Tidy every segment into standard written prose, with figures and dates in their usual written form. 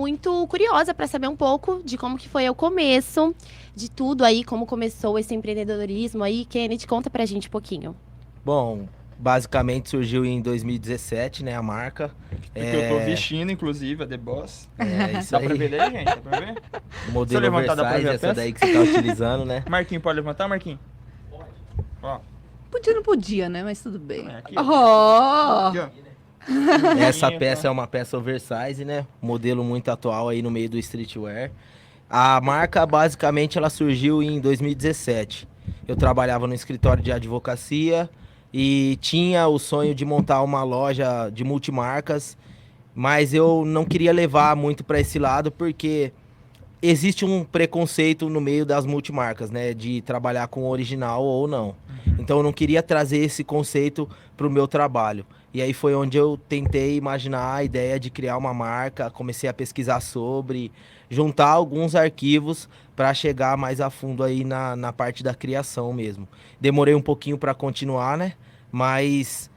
muito curiosa para saber um pouco de como que foi o começo de tudo aí, como começou esse empreendedorismo aí. Kenneth, conta pra gente um pouquinho. Bom, basicamente surgiu em 2017, né, a marca. Porque eu tô vestindo, inclusive, a The Boss. É isso Dá pra aí. ver daí, gente? Dá pra ver? O Se eu modelo levantar, dá pra ver oversize, a essa peça? daí que você tá utilizando, né? Marquinho, pode levantar, Marquinho? Ó, Podia, não podia, né? Mas tudo bem. aqui, ó. Oh! Aqui, ó. Essa Bonito. peça é uma peça oversize, né? Modelo muito atual aí no meio do streetwear. A marca, basicamente, ela surgiu em 2017. Eu trabalhava no escritório de advocacia e tinha o sonho de montar uma loja de multimarcas, mas eu não queria levar muito para esse lado porque existe um preconceito no meio das multimarcas, né? De trabalhar com original ou não. Então eu não queria trazer esse conceito para o meu trabalho. E aí foi onde eu tentei imaginar a ideia de criar uma marca, comecei a pesquisar sobre, juntar alguns arquivos para chegar mais a fundo aí na parte da criação mesmo. Demorei um pouquinho para continuar, né? Mas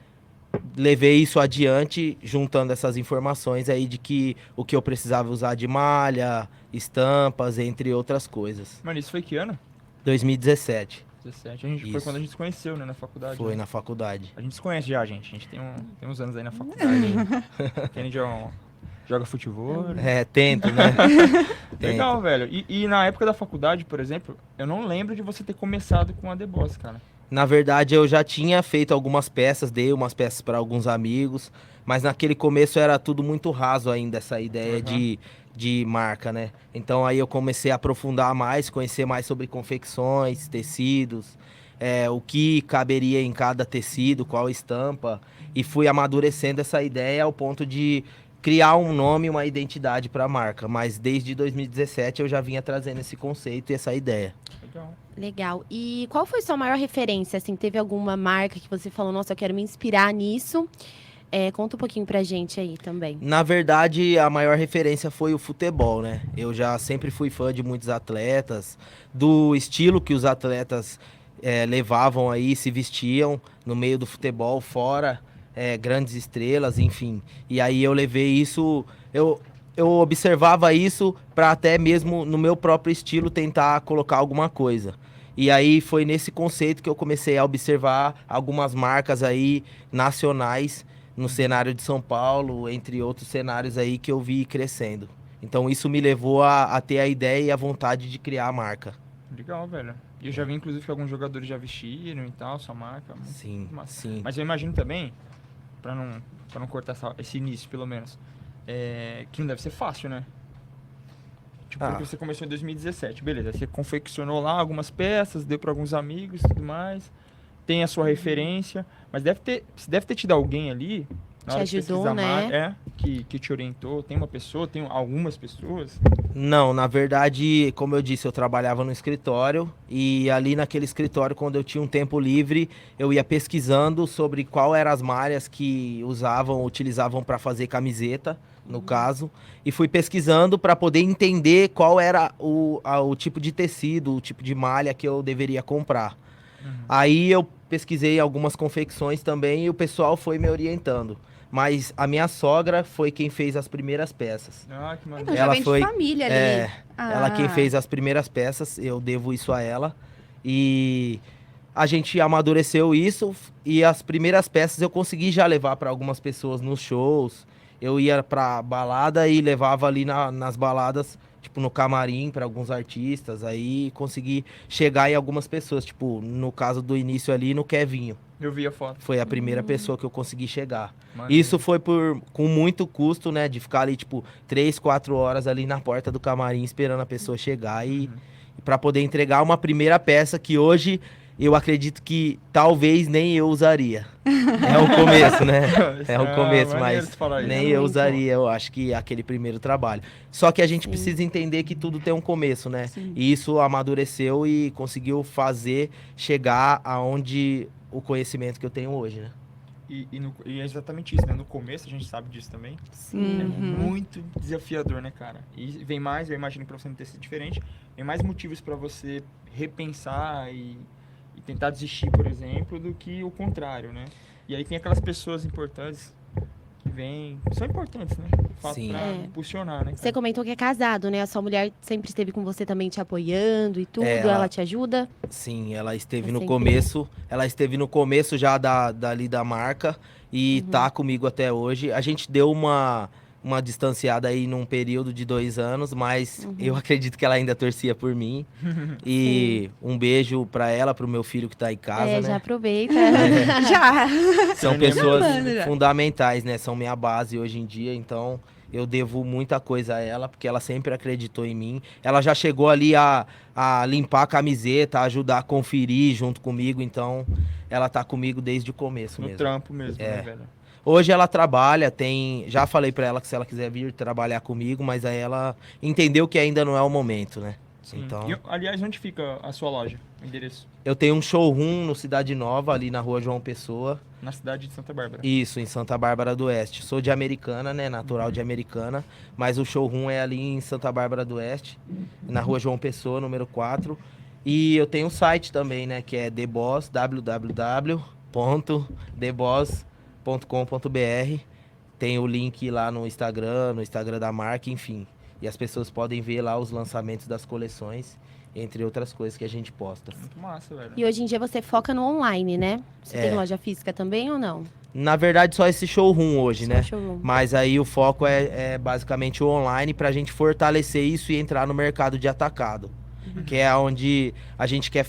levei isso adiante, juntando essas informações aí de que o que eu precisava usar de malha, estampas, entre outras coisas. Mano, isso foi que ano? 2017, 17. Foi Isso. quando a gente se conheceu, né, na faculdade. foi né? na faculdade. A gente se conhece já, gente. A gente tem uns anos aí na faculdade. Quem joga futebol. Tento, né? Legal, Tento. velho. E na época da faculdade, por exemplo, eu não lembro de você ter começado com a The Boss, cara. Na verdade, eu já tinha feito algumas peças, dei umas peças para alguns amigos, mas naquele começo era tudo muito raso ainda, essa ideia Uhum. de marca, né? Então aí eu comecei a aprofundar mais, conhecer mais sobre confecções, tecidos, o que caberia em cada tecido, qual estampa, e fui amadurecendo essa ideia ao ponto de criar um nome, uma identidade para a marca. Mas desde 2017 eu já vinha trazendo esse conceito e essa ideia. Legal. Legal. E qual foi sua maior referência? Assim, teve alguma marca que você falou, nossa, eu quero me inspirar nisso? Conta um pouquinho pra gente aí também. Na verdade, a maior referência foi o futebol, né? Eu já sempre fui fã de muitos atletas, do estilo que os atletas levavam aí, se vestiam no meio do futebol, fora grandes estrelas, enfim. E aí eu levei isso, eu observava isso para até mesmo no meu próprio estilo tentar colocar alguma coisa. E aí foi nesse conceito que eu comecei a observar algumas marcas aí nacionais no cenário de São Paulo, entre outros cenários aí que eu vi crescendo. Então isso me levou a ter a ideia e a vontade de criar a marca. Legal, velho. E eu já vi, inclusive, que alguns jogadores já vestiram e tal, sua marca. Muito Sim, massa. sim. Mas eu imagino também, pra não cortar esse início, pelo menos, que não deve ser fácil, né? Tipo, porque você começou em 2017, beleza. Você confeccionou lá algumas peças, deu pra alguns amigos e tudo mais. Tem a sua referência, mas deve ter tido alguém ali na Te hora de ajudou, pesquisar né? que te orientou. Tem uma pessoa, tem algumas pessoas. Não, na verdade, como eu disse, eu trabalhava no escritório e ali naquele escritório, quando eu tinha um tempo livre, eu ia pesquisando sobre qual eram as malhas que utilizavam para fazer camiseta, no caso, e fui pesquisando para poder entender qual era o tipo de tecido, o tipo de malha que eu deveria comprar. Aí eu pesquisei algumas confecções também e o pessoal foi me orientando. Mas a minha sogra foi quem fez as primeiras peças. Ah, que Então maneiro. já Ela vem foi- de família ali. Ela quem fez as primeiras peças, eu devo isso a ela. E a gente amadureceu isso e as primeiras peças eu consegui já levar para algumas pessoas nos shows. Eu ia pra balada e levava ali nas baladas, tipo no camarim para alguns artistas. Aí consegui chegar em algumas pessoas, tipo no caso do início ali no Kevinho. Eu vi a foto. Foi a primeira pessoa que eu consegui chegar. Maneiro. Isso foi com muito custo, né? De ficar ali, tipo, 3, 4 horas ali na porta do camarim esperando a pessoa chegar e para poder entregar uma primeira peça que hoje eu acredito que talvez nem eu usaria. É o começo, né? É o começo, maneiro mas você falar isso. nem eu usaria, eu acho que aquele primeiro trabalho. Só que a gente Sim. precisa entender que tudo tem um começo, né? Sim. E isso amadureceu e conseguiu fazer chegar aonde o conhecimento que eu tenho hoje, né? E é exatamente isso, né? No começo a gente sabe disso também. Sim. É muito desafiador, né, cara? E vem mais, eu imagino pra você não ter sido diferente, vem mais motivos pra você repensar e tentar desistir, por exemplo, do que o contrário, né? E aí tem aquelas pessoas importantes que vem, são importantes, né? De fato, Sim. pra impulsionar, né? Você comentou que é casado, né? A sua mulher sempre esteve com você também te apoiando e tudo, Ela- ela te ajuda? Sim, ela esteve É no sempre- começo. Ela esteve no começo já dali da marca e tá comigo até hoje. A gente deu uma distanciada aí num período de 2 anos, mas eu acredito que ela ainda torcia por mim. E um beijo pra ela, pro meu filho que tá em casa, Já né? aproveita. Já. São Neném é pessoas bacana, já. fundamentais, né? São minha base hoje em dia, então eu devo muita coisa a ela, porque ela sempre acreditou em mim. Ela já chegou ali a limpar a camiseta, a ajudar a conferir junto comigo, então ela tá comigo desde o começo No mesmo. trampo mesmo, É. né, velho? Hoje ela trabalha, já falei pra ela que se ela quiser vir trabalhar comigo, mas aí ela entendeu que ainda não é o momento, né? Sim. Então, E, aliás, onde fica a sua loja? O endereço? eu tenho um showroom no Cidade Nova, ali na rua João Pessoa. Na cidade de Santa Bárbara. Isso, em Santa Bárbara do Oeste. Sou de Americana, né? Natural de Americana. Mas o showroom é ali em Santa Bárbara do Oeste, na rua João Pessoa, número 4. E eu tenho um site também, né? Que é The Boss, www.theboss.com.br. Tem o link lá no Instagram da marca, enfim. E as pessoas podem ver lá os lançamentos das coleções, entre outras coisas que a gente posta. Muito massa, velho. E hoje em dia você foca no online, né? Você É. tem loja física também ou não? Na verdade, só esse showroom hoje, Só né? showroom. Mas aí o foco é basicamente o online pra gente fortalecer isso e entrar no mercado de atacado. Que é onde a gente quer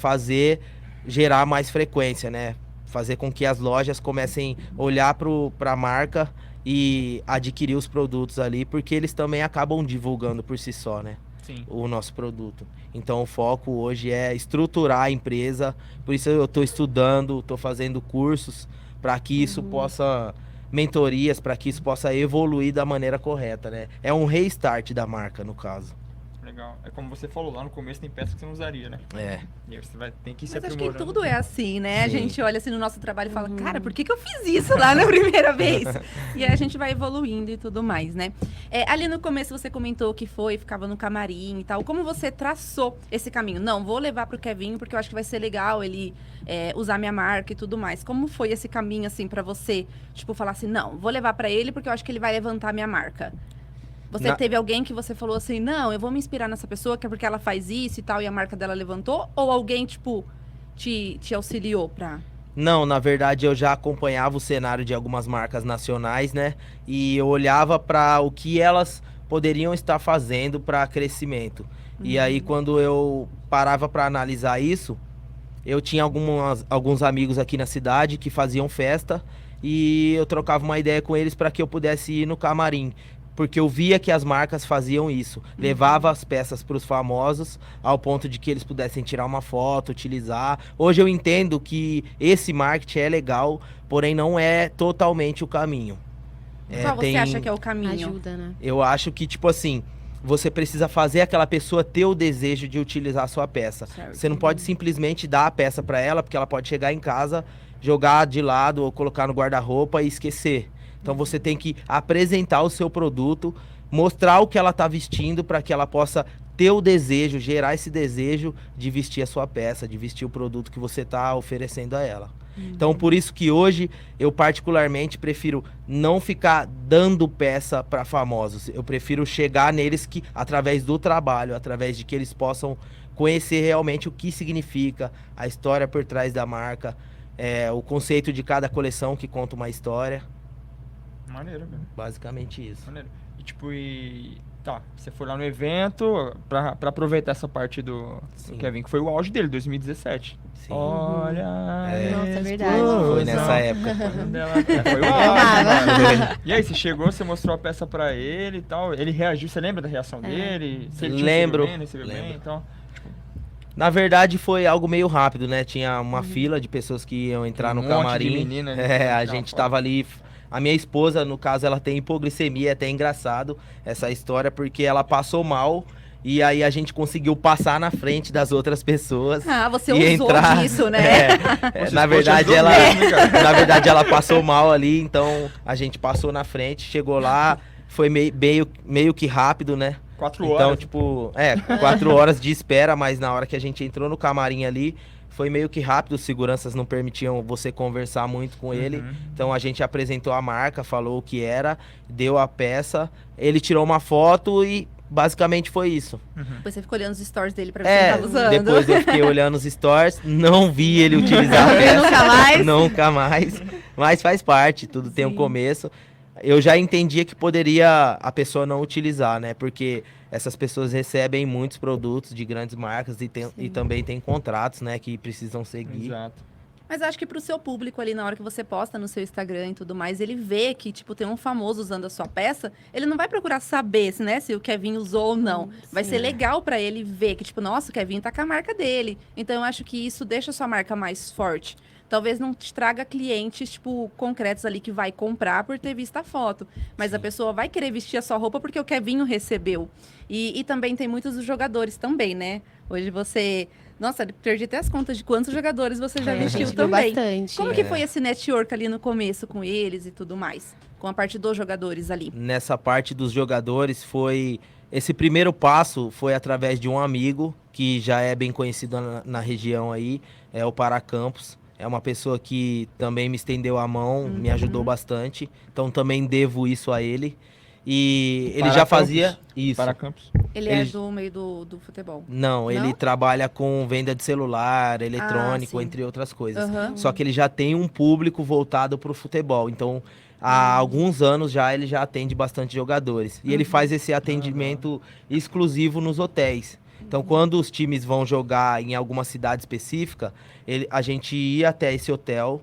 gerar mais frequência, né? Fazer com que as lojas comecem a olhar pra marca e adquirir os produtos ali, porque eles também acabam divulgando por si só, né? Sim. O nosso produto. Então o foco hoje é estruturar a empresa, por isso eu estou estudando, estou fazendo cursos para que isso possa, mentorias, para que isso possa evoluir da maneira correta, né? É um restart da marca, no caso. Legal. É como você falou, lá no começo tem peças que você não usaria, né? É. E aí você tem que se Mas acho que aprimorando. tudo é assim, né? A Sim. gente olha assim no nosso trabalho e fala, cara, por que que eu fiz isso lá na primeira vez? E aí a gente vai evoluindo e tudo mais, né? Ali no começo você comentou que ficava no camarim e tal. Como você traçou esse caminho? Não, vou levar pro Kevinho porque eu acho que vai ser legal ele usar minha marca e tudo mais. Como foi esse caminho, assim, pra você? Tipo, falar assim, não, vou levar pra ele porque eu acho que ele vai levantar minha marca. Você teve alguém que você falou assim, não, eu vou me inspirar nessa pessoa, que é porque ela faz isso e tal, e a marca dela levantou? Ou alguém, tipo, te auxiliou pra... Não, na verdade eu já acompanhava o cenário de algumas marcas nacionais, né? E eu olhava para o que elas poderiam estar fazendo para crescimento. E aí quando eu parava para analisar isso, eu tinha alguns amigos aqui na cidade que faziam festa e eu trocava uma ideia com eles para que eu pudesse ir no camarim. Porque eu via que as marcas faziam isso. Levava as peças para os famosos, ao ponto de que eles pudessem tirar uma foto, utilizar. Hoje eu entendo que esse marketing é legal, porém não é totalmente o caminho. Qual você acha que é o caminho? Ajuda, né? Eu acho que, tipo assim, você precisa fazer aquela pessoa ter o desejo de utilizar a sua peça. Certo. Você não pode simplesmente dar a peça para ela, porque ela pode chegar em casa, jogar de lado ou colocar no guarda-roupa e esquecer. Então você tem que apresentar o seu produto, mostrar o que ela está vestindo para que ela possa ter o desejo, gerar esse desejo de vestir a sua peça, de vestir o produto que você está oferecendo a ela. Então por isso que hoje eu particularmente prefiro não ficar dando peça para famosos. Eu prefiro chegar neles que através do trabalho, através de que eles possam conhecer realmente o que significa, a história por trás da marca, o conceito de cada coleção que conta uma história. Maneiro, velho. Basicamente isso. Maneiro. E tipo, tá, você foi lá no evento pra aproveitar essa parte do Sim. Kevin, que foi o auge dele, 2017. Sim. Olha, Nossa, é verdade. Foi nessa época. Foi o auge, mano. E aí, você chegou, você mostrou a peça pra ele e tal, ele reagiu, você lembra da reação dele? Se ele te Lembro, recebeu bem, lembro. então... Na verdade foi algo meio rápido, né? Tinha uma fila de pessoas que iam entrar no Um monte de camarim. menina, né? A gente tava ali. A minha esposa, no caso, ela tem hipoglicemia, é até engraçado essa história, porque ela passou mal e aí a gente conseguiu passar na frente das outras pessoas. Ah, você e usou entrar. disso, né? Na verdade, ajudou mesmo, cara. na verdade, ela passou mal ali, então a gente passou na frente, chegou lá, foi meio que rápido, né? 4 Então, horas. tipo, 4 horas de espera, mas na hora que a gente entrou no camarim ali, foi meio que rápido, os seguranças não permitiam você conversar muito com ele. Então a gente apresentou a marca, falou o que era, deu a peça, ele tirou uma foto e basicamente foi isso. Depois você ficou olhando os stories dele pra ver se ele tava usando. Depois eu fiquei olhando os stories, não vi ele utilizar a peça. Nunca mais? Nunca mais. Mas faz parte, tudo tem um começo. Eu já entendia que poderia a pessoa não utilizar, né? Porque essas pessoas recebem muitos produtos de grandes marcas e também tem contratos, né? Que precisam seguir. Exato. Mas eu acho que pro seu público ali, na hora que você posta no seu Instagram e tudo mais, ele vê que, tipo, tem um famoso usando a sua peça, ele não vai procurar saber, né, se o Kevin usou ou não. Vai ser legal pra ele ver que, tipo, nossa, o Kevin tá com a marca dele. Então, eu acho que isso deixa a sua marca mais forte. Talvez não te traga clientes, tipo, concretos ali que vai comprar por ter visto a foto. Mas a pessoa vai querer vestir a sua roupa porque o Kevinho recebeu. E também tem muitos dos jogadores também, né? Hoje você... Nossa, perdi até as contas de quantos jogadores você já vestiu também. Bastante. Como que foi esse network ali no começo com eles e tudo mais? Com a parte dos jogadores ali. Nessa parte dos jogadores foi... Esse primeiro passo foi através de um amigo que já é bem conhecido na região aí, é o Paracampos. É uma pessoa que também me estendeu a mão, me ajudou bastante. Então também devo isso a ele. E ele já fazia isso. Paracampos. Ele é do meio do futebol. Não, ele trabalha com venda de celular, eletrônico, sim. entre outras coisas. Aham. Só que ele já tem um público voltado para o futebol. Então, há alguns anos já ele já atende bastante jogadores. E ele faz esse atendimento exclusivo nos hotéis. Então, quando os times vão jogar em alguma cidade específica, a gente ia até esse hotel,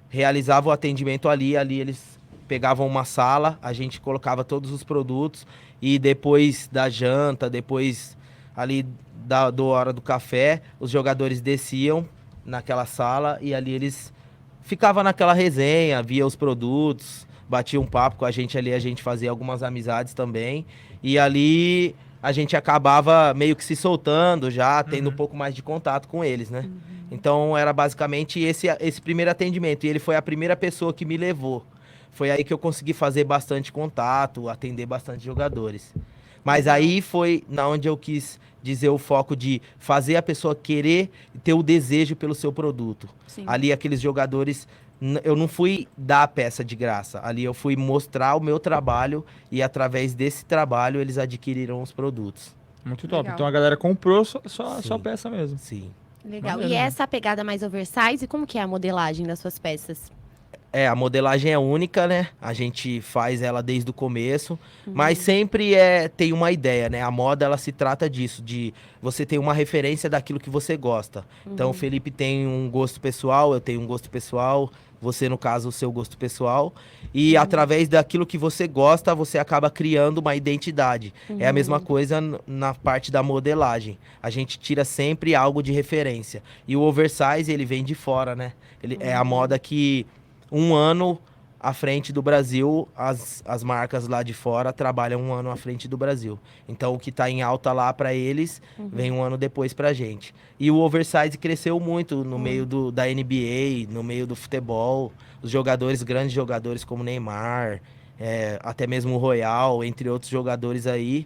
realizava o atendimento ali eles pegavam uma sala, a gente colocava todos os produtos e depois da janta, depois ali da hora do café, os jogadores desciam naquela sala e ali eles ficavam naquela resenha, via os produtos, batiam um papo com a gente ali, a gente fazia algumas amizades também e ali a gente acabava meio que se soltando já, tendo um pouco mais de contato com eles, né? Então era basicamente esse primeiro atendimento e ele foi a primeira pessoa que me levou. Foi aí que eu consegui fazer bastante contato, atender bastante jogadores. Mas aí foi na onde eu quis dizer o foco de fazer a pessoa querer ter o desejo pelo seu produto. Sim. Ali aqueles jogadores, eu não fui dar a peça de graça. Ali eu fui mostrar o meu trabalho e através desse trabalho eles adquiriram os produtos. Muito top. Legal. Então a galera comprou sua peça mesmo. Sim. Legal. Maneiro, E né? essa pegada mais oversize, como que é a modelagem das suas peças? A modelagem é única, né? A gente faz ela desde o começo, mas sempre tem uma ideia, né? A moda, ela se trata disso, de você ter uma referência daquilo que você gosta. Então, o Felipe tem um gosto pessoal, eu tenho um gosto pessoal, você, no caso, o seu gosto pessoal. E através daquilo que você gosta, você acaba criando uma identidade. É a mesma coisa na parte da modelagem. A gente tira sempre algo de referência. E o oversize, ele vem de fora, né? Ele é a moda que... Um ano à frente do Brasil, as marcas lá de fora trabalham um ano à frente do Brasil. Então, o que está em alta lá para eles, vem um ano depois para a gente. E o oversize cresceu muito no meio da NBA, no meio do futebol. Os jogadores, grandes jogadores como Neymar, até mesmo o Royal, entre outros jogadores aí,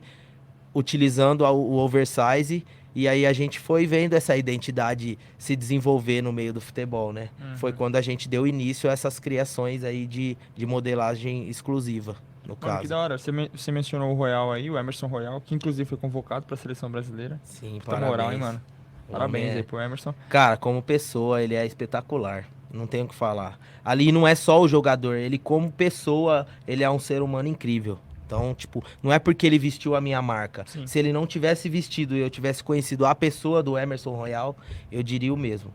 utilizando o oversize. E aí a gente foi vendo essa identidade se desenvolver no meio do futebol, né? Foi quando a gente deu início a essas criações aí de modelagem exclusiva, no Mano, caso. que da hora. Você mencionou o Royal aí, o Emerson Royal, que inclusive foi convocado para a seleção brasileira. Sim, Puta moral, hein, mano? O Parabéns homem aí pro Emerson. Cara, como pessoa, ele é espetacular. Não tenho o que falar. Ali não é só o jogador, ele como pessoa, ele é um ser humano incrível. Então, tipo, não é porque ele vestiu a minha marca. Sim. Se ele não tivesse vestido e eu tivesse conhecido a pessoa do Emerson Royal, eu diria o mesmo.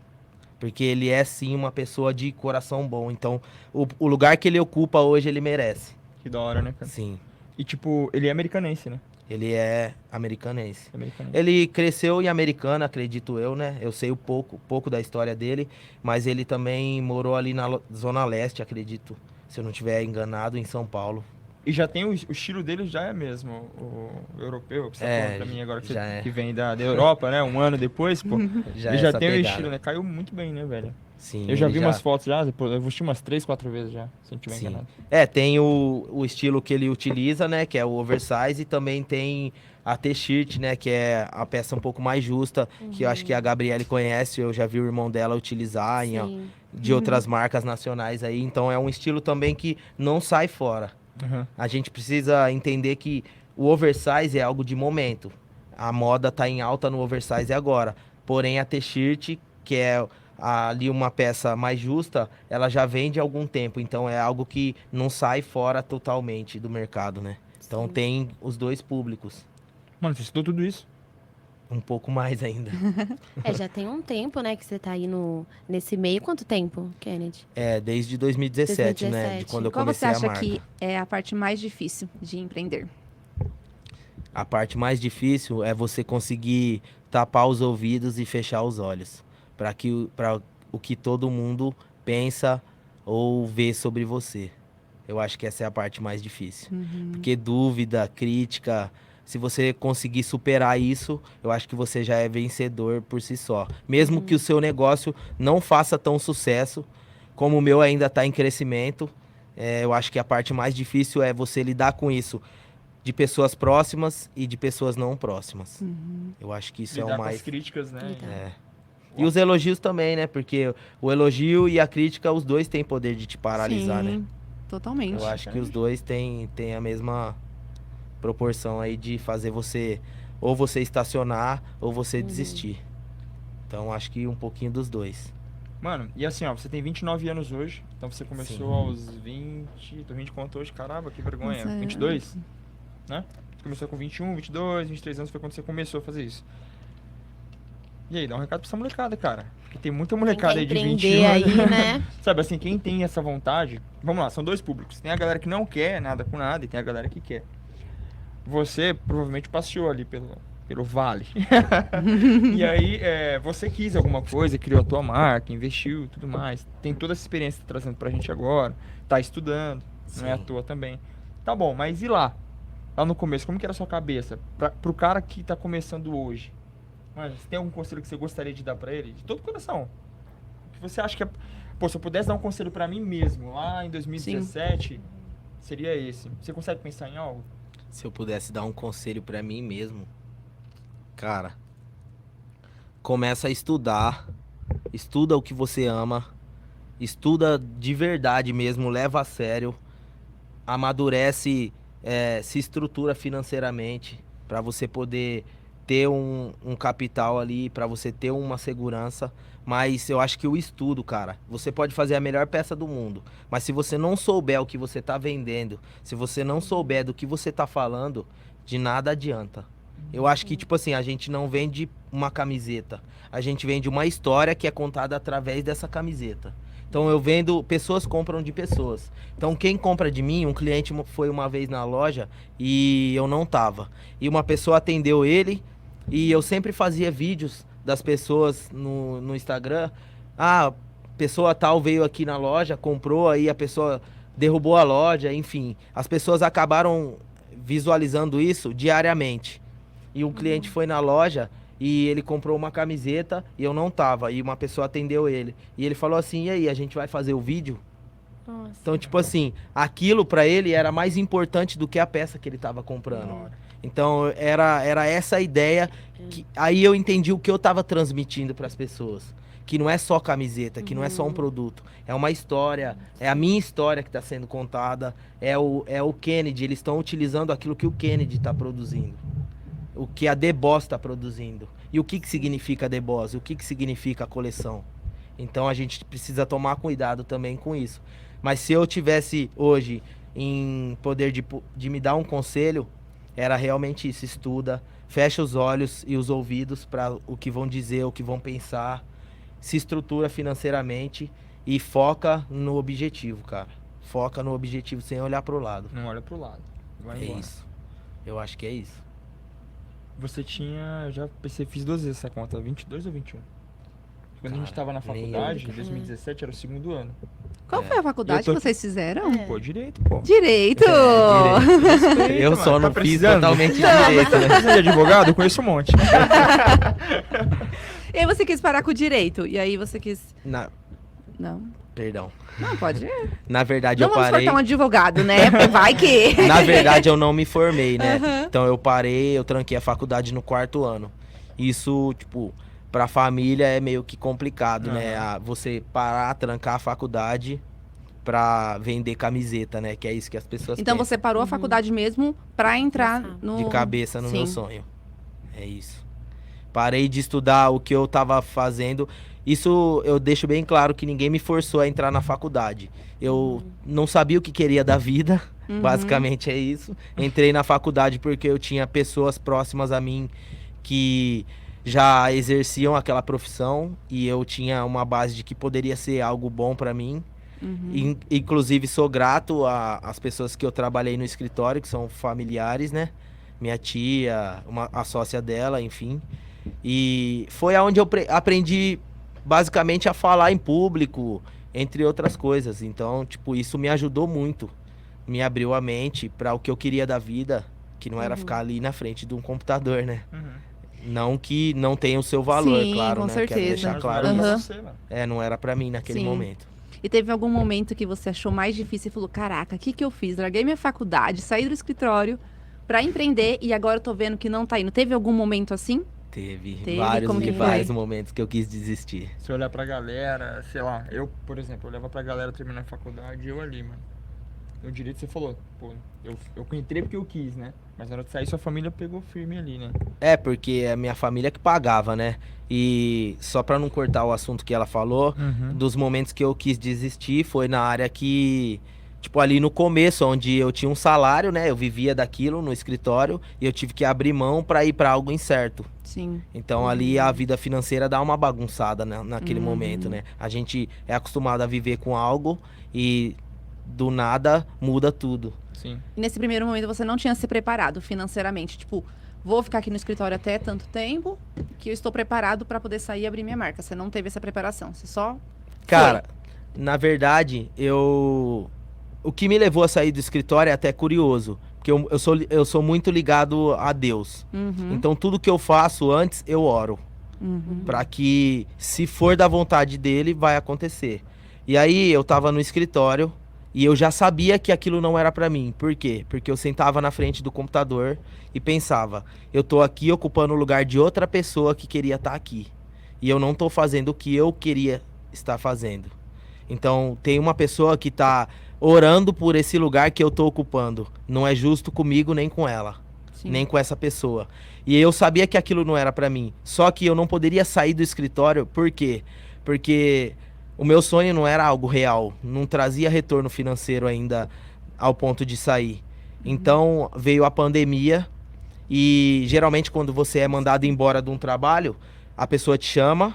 Porque ele é, sim, uma pessoa de coração bom. Então, o lugar que ele ocupa hoje, ele merece. Que da hora, né, cara? Sim. E, tipo, ele é americanense, né? Ele é americanense. Americanense. Ele cresceu em Americana, acredito eu, né? Eu sei pouco da história dele, mas ele também morou ali na Zona Leste, acredito, se eu não estiver enganado, em São Paulo. E já tem o estilo dele já é mesmo, o europeu, que você tá falando pra mim agora, que, já é. que vem da Europa, né? Um ano depois, pô. Já Ele é já essa tem o pegada. estilo, né? Caiu muito bem, né, velho? Sim, Eu já ele vi umas fotos já, depois eu vesti umas 3, 4 vezes já, se não tiver Sim. enganado. Tem o estilo que ele utiliza, né? Que é o oversize, e também tem a T-shirt, né, que é a peça um pouco mais justa, que eu acho que a Gabriele conhece, eu já vi o irmão dela utilizar Sim. de outras marcas nacionais aí, então é um estilo também que não sai fora. Uhum. A gente precisa entender que o oversize é algo de momento. A moda tá em alta no oversize agora. Porém, a T-shirt, que é ali uma peça mais justa, ela já vem de algum tempo. Então, é algo que não sai fora totalmente do mercado, né? Então, Sim. tem os dois públicos. Mano, você estudou tudo isso? Um pouco mais ainda. Já tem um tempo, né, que você tá aí nesse meio. Quanto tempo, Kennedy? Desde 2017, né? De 2017. quando eu Qual você comecei a acha marca. que é a parte mais difícil de empreender? A parte mais difícil é você conseguir tapar os ouvidos e fechar os olhos para o que todo mundo pensa ou vê sobre você. Eu acho que essa é a parte mais difícil. Porque dúvida, crítica, se você conseguir superar isso, eu acho que você já é vencedor por si só. Mesmo que o seu negócio não faça tão sucesso, como o meu ainda está em crescimento, eu acho que a parte mais difícil é você lidar com isso de pessoas próximas e de pessoas não próximas. Eu acho que isso Lidar é o com mais... as críticas, né? Lidar. E os elogios também, né? Porque o elogio e a crítica, os dois têm poder de te paralisar, Sim, né? totalmente. Eu acho que os dois têm a mesma proporção aí de fazer você... Ou você estacionar, ou você desistir. Então, acho que um pouquinho dos dois. Mano, e assim, ó, você tem 29 anos hoje, então você começou Sim. aos 20... Tô 20 quanto hoje? Caramba, que vergonha. Nossa, 22? Né? Você começou com 21, 22, 23 anos foi quando você começou a fazer isso. E aí, dá um recado pra essa molecada, cara. Porque tem muita molecada aí de 21 aí, anos. né? Sabe assim, quem tem essa vontade... Vamos lá, são dois públicos. Tem a galera que não quer nada com nada e tem a galera que quer. Você provavelmente passeou ali pelo vale. E aí, você quis alguma coisa, criou a tua marca, investiu e tudo mais. Tem toda essa experiência que tá trazendo pra gente agora. Tá estudando, não é à Sim. toa também. Tá bom, mas e lá? Lá no começo, como que era a sua cabeça? Pro cara que tá começando hoje. Mano, você tem algum conselho que você gostaria de dar pra ele? De todo coração. Que você acha que... Pô, se eu pudesse dar um conselho pra mim mesmo, lá em 2017, seria esse. Você consegue pensar em algo? Se eu pudesse dar um conselho pra mim mesmo, cara, começa a estudar, estuda o que você ama, estuda de verdade mesmo, leva a sério, amadurece, se estrutura financeiramente pra você poder ter um capital ali, pra você ter uma segurança. Mas eu acho que o estudo, cara, você pode fazer a melhor peça do mundo, mas se você não souber o que você tá vendendo, se você não souber do que você tá falando, de nada adianta. Eu acho que, tipo assim, a gente não vende uma camiseta, a gente vende uma história que é contada através dessa camiseta. Então eu vendo, pessoas compram de pessoas. Então quem compra de mim, um cliente foi uma vez na loja e eu não tava. E uma pessoa atendeu ele e eu sempre fazia vídeos das pessoas no Instagram. Ah, pessoa tal veio aqui na loja, comprou, aí a pessoa derrubou a loja, enfim. As pessoas acabaram visualizando isso diariamente. E um cliente foi na loja e ele comprou uma camiseta e eu não tava. E uma pessoa atendeu ele. E ele falou assim, e aí, a gente vai fazer o vídeo? Nossa. Então, tipo assim, aquilo pra ele era mais importante do que a peça que ele tava comprando. Então, era essa a ideia. Aí eu entendi o que eu tava transmitindo pras pessoas. Que não é só camiseta, que não é só um produto. É uma história, é a minha história que tá sendo contada. É o Kennedy, eles estão utilizando aquilo que o Kennedy tá produzindo. O que a The Boss tá produzindo. E o que significa a The Boss? O que significa a coleção? Então a gente precisa tomar cuidado também com isso. Mas se eu tivesse hoje em poder de me dar um conselho, era realmente isso: estuda, fecha os olhos e os ouvidos para o que vão dizer, o que vão pensar, se estrutura financeiramente e foca no objetivo, cara. Foca no objetivo sem olhar pro lado. Não olha pro lado. Vai É embora. isso. Eu acho que é isso. Você tinha... Já pensei, fiz 2 vezes essa conta. 22 ou 21? Quando a gente Cara, tava na nem faculdade, eu. em 2017, era o 2º ano. Qual foi a faculdade Eu tô- que vocês fizeram? Pô, direito, pô. Direito! Eu mano, só tá não fiz precisando? totalmente Não, direito, né? Precisa de advogado? Eu conheço um monte. E aí você quis parar com o direito. E aí você quis... Não. Perdão. Não, pode. Na verdade, Não eu vamos parei. cortar um advogado, né? Vai que. Na verdade, eu não me formei, né? Aham. Então eu parei, eu tranquei a faculdade no 4º ano. Isso, tipo, pra família é meio que complicado, né? Você parar, trancar a faculdade pra vender camiseta, né? Que é isso que as pessoas Então pensam. você parou a faculdade mesmo pra entrar Nossa. no... De cabeça no meu Sim. sonho. É isso. Parei de estudar o que eu tava fazendo. Isso eu deixo bem claro que ninguém me forçou a entrar na faculdade. Eu não sabia o que queria da vida, Uhum. basicamente é isso. Entrei na faculdade porque eu tinha pessoas próximas a mim que já exerciam aquela profissão e eu tinha uma base de que poderia ser algo bom pra mim. Inclusive sou grato às pessoas que eu trabalhei no escritório, que são familiares, né? Minha tia, a sócia dela, enfim. E foi aonde eu aprendi basicamente a falar em público, entre outras coisas. Então, tipo, isso me ajudou muito. Me abriu a mente para o que eu queria da vida, que não era ficar ali na frente de um computador, né? Não que não tenha o seu valor, Sim, claro, com né? Quero certeza. deixar Mas claro não era pra isso. você, mano. Não era pra mim naquele Sim. momento. E teve algum momento que você achou mais difícil e falou, caraca, o que que eu fiz? Larguei minha faculdade, saí do escritório pra empreender e agora eu tô vendo que não tá indo. Teve algum momento assim? Teve Teve? Como vários que e foi? vários momentos que eu quis desistir. Se olhar pra galera, sei lá, eu, por exemplo, olhava pra galera terminar a faculdade e eu ali, mano. No direito você falou, pô, eu entrei porque eu quis, né? Mas na hora de sair, sua família pegou firme ali, né? É, porque é a minha família que pagava, né? E só pra não cortar o assunto que ela falou, dos momentos que eu quis desistir foi na área que, tipo, ali no começo, onde eu tinha um salário, né? Eu vivia daquilo no escritório e eu tive que abrir mão pra ir pra algo incerto. Sim. Então ali a vida financeira dá uma bagunçada, né, naquele momento, né? A gente é acostumado a viver com algo e do nada muda tudo. Sim. E nesse primeiro momento você não tinha se preparado financeiramente, tipo, vou ficar aqui no escritório até tanto tempo que eu estou preparado pra poder sair e abrir minha marca. Você não teve essa preparação, você só Cara, na verdade, o que me levou a sair do escritório é até curioso. Porque eu sou muito ligado a Deus. Então tudo que eu faço antes, eu oro. Pra que, se for da vontade dele, vai acontecer. E aí eu tava no escritório e eu já sabia que aquilo não era pra mim. Por quê? Porque eu sentava na frente do computador e pensava, eu tô aqui ocupando o lugar de outra pessoa que queria estar aqui. E eu não tô fazendo o que eu queria estar fazendo. Então tem uma pessoa que tá orando por esse lugar que eu tô ocupando. Não é justo comigo nem com ela, nem com essa pessoa. E eu sabia que aquilo não era pra mim. Só que eu não poderia sair do escritório, por quê? Porque o meu sonho não era algo real, não trazia retorno financeiro ainda ao ponto de sair. Então veio a pandemia e geralmente quando você é mandado embora de um trabalho, a pessoa te chama,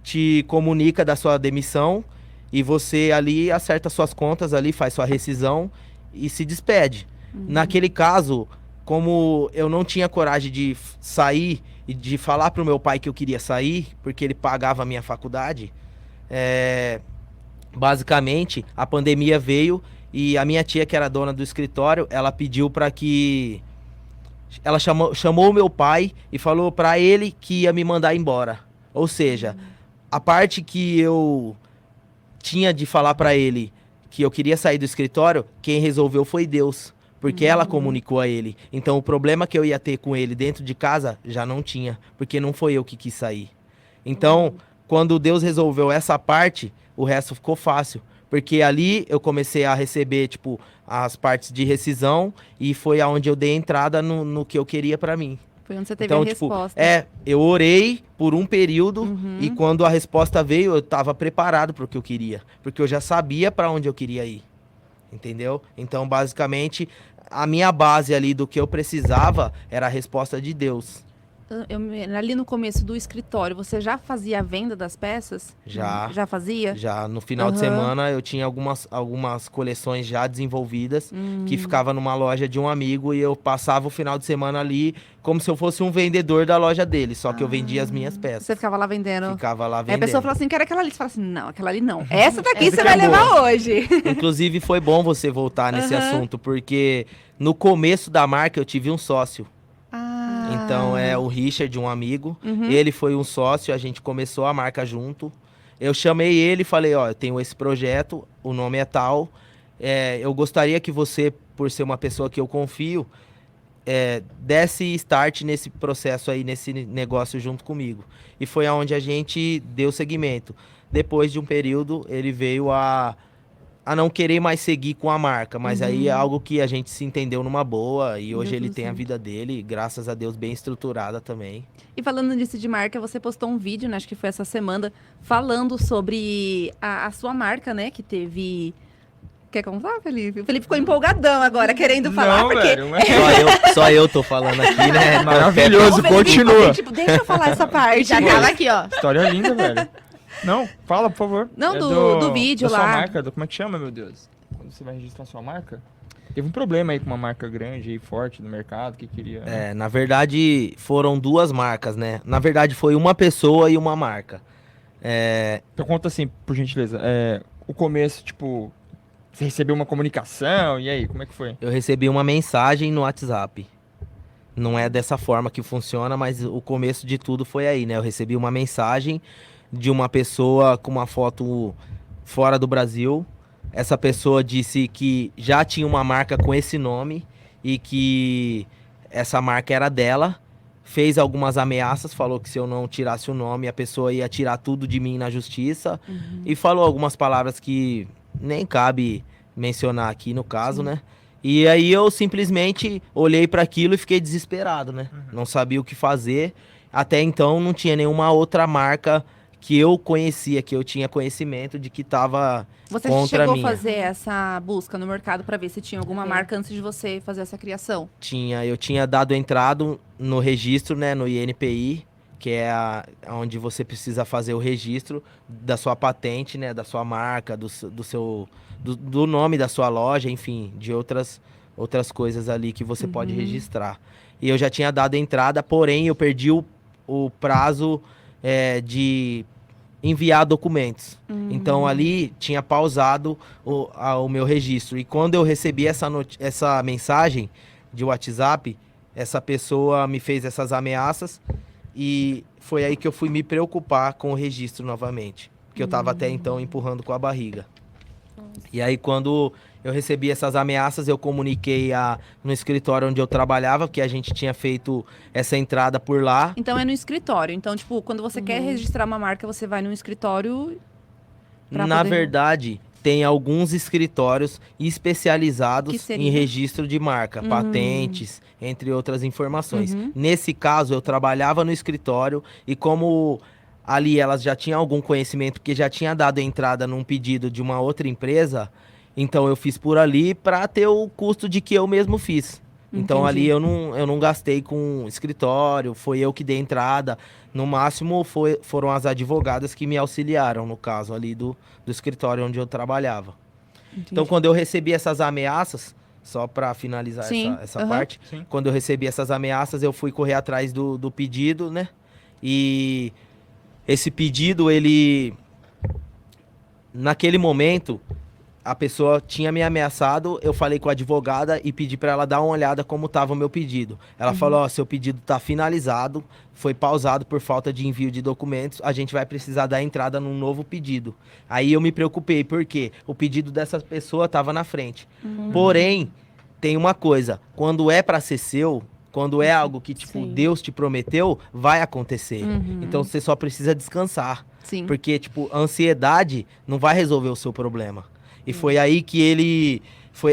te comunica da sua demissão e você ali acerta suas contas ali, faz sua rescisão e se despede. Naquele caso, como eu não tinha coragem de sair e de falar pro meu pai que eu queria sair, porque ele pagava a minha faculdade, basicamente a pandemia veio e a minha tia, que era dona do escritório, ela pediu para que... Ela chamou o meu pai e falou para ele que ia me mandar embora. Ou seja, a parte que eu tinha de falar para ele que eu queria sair do escritório, quem resolveu foi Deus. Porque ela comunicou a ele. Então o problema que eu ia ter com ele dentro de casa já não tinha. Porque não foi eu que quis sair. Então, quando Deus resolveu essa parte, o resto ficou fácil. Porque ali eu comecei a receber, tipo, as partes de rescisão. E foi aonde eu dei entrada no que eu queria pra mim. Foi onde você teve Então, a tipo, resposta. eu orei por um período. E quando a resposta veio, eu tava preparado pro que eu queria. Porque eu já sabia pra onde eu queria ir. Entendeu? Então, basicamente, a minha base ali do que eu precisava era a resposta de Deus. Ali no começo do escritório, você já fazia a venda das peças? Já. Já fazia? Já no final de semana eu tinha algumas coleções já desenvolvidas que ficava numa loja de um amigo e eu passava o final de semana ali como se eu fosse um vendedor da loja dele, só que eu vendia as minhas peças. Você ficava lá vendendo? Ficava lá Aí a vendendo. pessoa fala assim, quero aquela ali. Você fala assim, não, aquela ali não. Essa daqui Essa você que vai é boa. levar hoje. Inclusive foi bom você voltar nesse assunto, porque no começo da marca eu tive um sócio. Então é o Richard, um amigo. Ele foi um sócio, a gente começou a marca junto. eu chamei ele e falei, ó, eu tenho esse projeto, o nome é tal, eu gostaria que você, por ser uma pessoa que eu confio, desse start nesse processo aí, nesse negócio junto comigo. E foi aonde a gente deu seguimento. Depois de um período, ele veio a não querer mais seguir com a marca, mas aí é algo que a gente se entendeu numa boa e hoje ele tem a vida dele, graças a Deus, bem estruturada também. E falando disso de marca, você postou um vídeo, né, acho que foi essa semana, falando sobre a sua marca, né, que teve... Quer contar, Felipe? O Felipe ficou empolgadão agora, querendo falar, Não, porque... velho, mas... Só eu tô falando aqui, né? Maravilhoso, O Felipe ficou continua. assim, tipo, deixa eu falar essa parte. Já tava aqui, ó. História linda, velho. Não, fala, por favor. Não, do vídeo da lá. sua marca, como é que chama, meu Deus? Quando você vai registrar sua marca? Teve um problema aí com uma marca grande e forte no mercado que queria... né? Na verdade, foram duas marcas, né? Na verdade, foi uma pessoa e uma marca. Então conta assim, por gentileza, o começo, tipo, você recebeu uma comunicação, e aí, como é que foi? Eu recebi uma mensagem no WhatsApp. Não é dessa forma que funciona, mas o começo de tudo foi aí, né? Eu recebi uma mensagem de uma pessoa com uma foto fora do Brasil. Essa pessoa disse que já tinha uma marca com esse nome e que essa marca era dela. Fez algumas ameaças, falou que se eu não tirasse o nome, a pessoa ia tirar tudo de mim na justiça. E falou algumas palavras que nem cabe mencionar aqui no caso, né? E aí eu simplesmente olhei para aquilo e fiquei desesperado, né? Não sabia o que fazer. Até então não tinha nenhuma outra marca que eu conhecia, que eu tinha conhecimento de que estava Você contra chegou a minha. fazer essa busca no mercado para ver se tinha alguma marca antes de você fazer essa criação? Eu tinha dado entrada no registro, né, no INPI, que é onde você precisa fazer o registro da sua patente, né, da sua marca, do nome da sua loja, enfim, de outras coisas ali que você pode registrar. E eu já tinha dado entrada, porém eu perdi o prazo de enviar documentos. Então ali tinha pausado o meu registro. E quando eu recebi essa mensagem de WhatsApp, essa pessoa me fez essas ameaças e foi aí que eu fui me preocupar com o registro novamente. Porque eu estava até então empurrando com a barriga. E aí quando eu recebi essas ameaças, eu comuniquei no escritório onde eu trabalhava, porque a gente tinha feito essa entrada por lá. Então é no escritório. Então, tipo, quando você quer registrar uma marca, você vai no escritório pra Na poder- verdade, tem alguns escritórios Que especializados seria? em registro de marca, patentes, entre outras informações. Nesse caso, eu trabalhava no escritório e como ali elas já tinham algum conhecimento, porque já tinha dado entrada num pedido de uma outra empresa, então eu fiz por ali para ter o custo de que eu mesmo fiz. Então Entendi. ali eu não gastei com escritório, foi eu que dei entrada. No máximo foram as advogadas que me auxiliaram, no caso ali do escritório onde eu trabalhava. Então quando eu recebi essas ameaças, só para finalizar Sim, essa parte, Sim. quando eu recebi essas ameaças, eu fui correr atrás do pedido, né? E esse pedido, naquele momento, a pessoa tinha me ameaçado, eu falei com a advogada e pedi para ela dar uma olhada como estava o meu pedido. Ela falou, ó, seu pedido está finalizado, foi pausado por falta de envio de documentos, a gente vai precisar dar entrada num novo pedido. Aí eu me preocupei, porque o pedido dessa pessoa estava na frente. Porém, tem uma coisa, quando é para ser seu, quando é algo que, tipo, Sim. Deus te prometeu, vai acontecer. Então você só precisa descansar. Sim. Porque, tipo, a ansiedade não vai resolver o seu problema. E foi aí que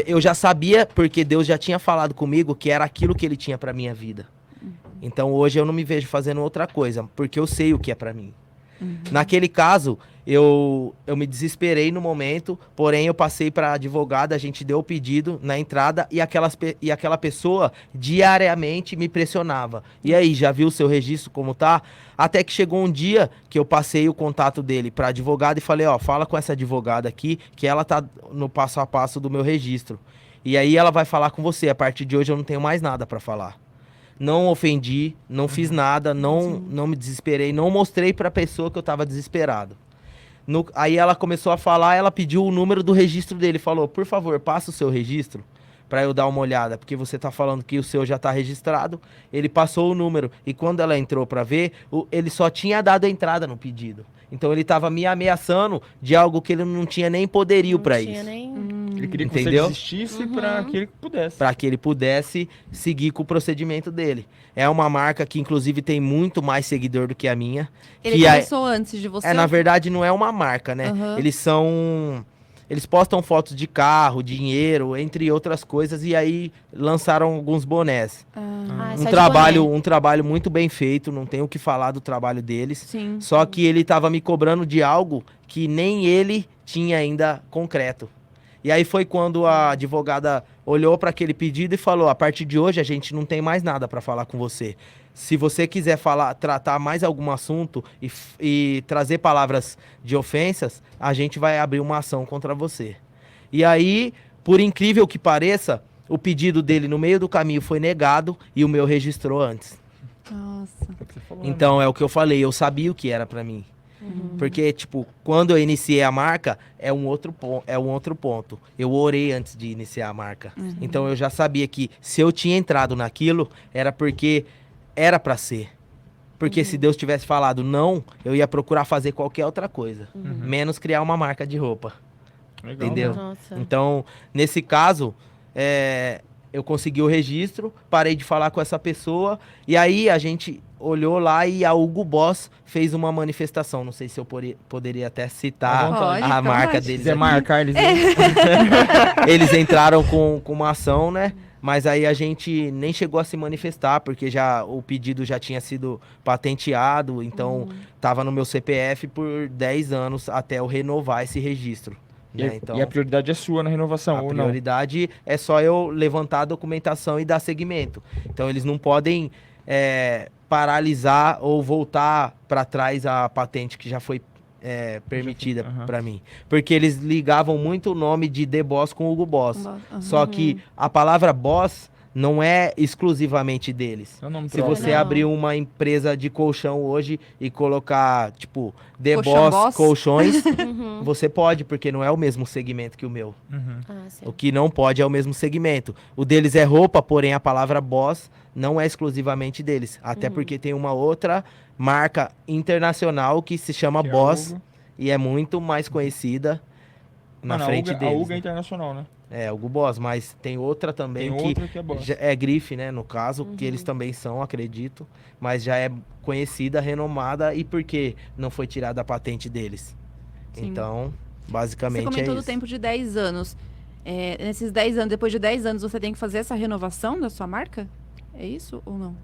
eu já sabia, porque Deus já tinha falado comigo que era aquilo que ele tinha pra minha vida. Então hoje eu não me vejo fazendo outra coisa, porque eu sei o que é pra mim. Naquele caso, eu me desesperei no momento, porém eu passei pra advogada, a gente deu o pedido na entrada e aquela pessoa diariamente me pressionava. E aí, já viu o seu registro como tá? Até que chegou um dia que eu passei o contato dele pra advogada e falei, ó, fala com essa advogada aqui, que ela tá no passo a passo do meu registro. E aí ela vai falar com você, a partir de hoje eu não tenho mais nada pra falar. Não ofendi, não fiz nada, não me desesperei, não mostrei pra pessoa que eu tava desesperado. Aí ela começou a falar, ela pediu o número do registro dele, falou, por favor, passa o seu registro, pra eu dar uma olhada, porque você tá falando que o seu já tá registrado. Ele passou o número e quando ela entrou pra ver, ele só tinha dado entrada no pedido. Então ele tava me ameaçando de algo que ele não tinha nem poderio Não pra tinha isso. nem... Ele queria que Entendeu? você desistisse pra que ele pudesse. Para que ele pudesse seguir com o procedimento dele. É uma marca que, inclusive, tem muito mais seguidor do que a minha. Ele que começou antes de você? na verdade, não é uma marca, né? Aham. Eles postam fotos de carro, dinheiro, entre outras coisas, e aí lançaram alguns bonés. Ah, Um só de trabalho, boné. um trabalho muito bem feito, não tenho o que falar do trabalho deles. Sim. Só que ele tava me cobrando de algo que nem ele tinha ainda concreto. E aí foi quando a advogada olhou para aquele pedido e falou: a partir de hoje a gente não tem mais nada para falar com você. Se você quiser tratar mais algum assunto e trazer palavras de ofensas, a gente vai abrir uma ação contra você. E aí, por incrível que pareça, o pedido dele no meio do caminho foi negado e o meu registrou antes. Nossa. É o que você falou, né? Então é o que eu falei, eu sabia o que era para mim. Porque, tipo, quando eu iniciei a marca, é um outro ponto. Eu orei antes de iniciar a marca. Então eu já sabia que se eu tinha entrado naquilo, era porque era pra ser. Porque se Deus tivesse falado não, eu ia procurar fazer qualquer outra coisa. Menos criar uma marca de roupa. Legal, Entendeu? né? Nossa. Então, nesse caso, eu consegui o registro, parei de falar com essa pessoa, e aí a gente olhou lá e a Hugo Boss fez uma manifestação. Não sei se eu poderia até citar À vontade. a marca Pode. Se deles. quiser aqui. marcar eles. Eles entraram com uma ação, né? Mas aí a gente nem chegou a se manifestar, porque o pedido já tinha sido patenteado, então tava no meu CPF por 10 anos até eu renovar esse registro. Né? Então, E a prioridade é sua na renovação, a ou não? prioridade é só eu levantar a documentação e dar seguimento. Então eles não podem paralisar ou voltar para trás a patente que já foi permitida aham. para mim. Porque eles ligavam muito o nome de The Boss com Hugo Boss. Só que a palavra boss não é exclusivamente deles. É o nome Se próprio. você Não. abrir uma empresa de colchão hoje e colocar, tipo, The Colchão Boss Boss? Colchões, Uhum. você pode, porque não é o mesmo segmento que o meu. Uhum. Ah, sim. O que não pode é o mesmo segmento. O deles é roupa, porém a palavra boss não é exclusivamente deles. Até porque tem uma outra marca internacional que se chama Que é a Boss Hugo. e é muito mais conhecida na Mano, frente a deles. Hugo é né? internacional, né? É, Hugo Boss, mas tem outra também Tem que outra que é boss. é grife, né, no caso, que eles também são, acredito, mas já é conhecida, renomada, e por que não foi tirada a patente deles? Sim. Então, Você basicamente comentou é do isso. tempo de 10 anos. Nesses 10 anos, depois de 10 anos, você tem que fazer essa renovação da sua marca? É isso ou não?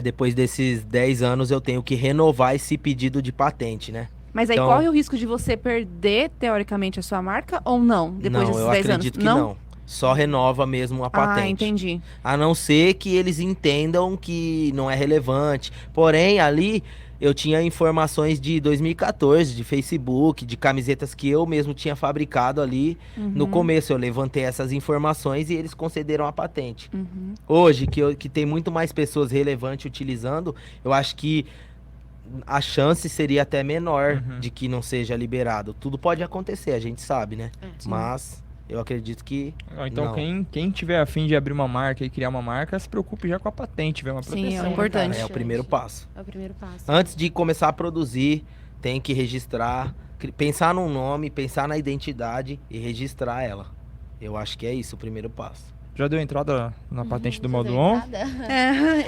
Depois desses 10 anos eu tenho que renovar esse pedido de patente, né? Mas aí Então- corre o risco de você perder, teoricamente, a sua marca ou não? Depois não, desses eu 10 anos? acredito que não. Só renova mesmo a Ah, patente. entendi. A não ser que eles entendam que não é relevante. Porém, ali eu tinha informações de 2014, de Facebook, de camisetas que eu mesmo tinha fabricado ali. No começo eu levantei essas informações e eles concederam a patente. Hoje, que tem muito mais pessoas relevantes utilizando, eu acho que a chance seria até menor de que não seja liberado. Tudo pode acontecer, a gente sabe, né? Mas eu acredito que Então, não. quem tiver afim de abrir uma marca e criar uma marca, se preocupe já com a patente, velho. Uma Sim, proteção. é né, importante. cara? É o primeiro passo. É o primeiro passo. Antes de começar a produzir, tem que registrar, pensar num nome, pensar na identidade e registrar ela. Eu acho que é isso o primeiro passo. Já deu entrada na patente do Já deu Modo On? entrada?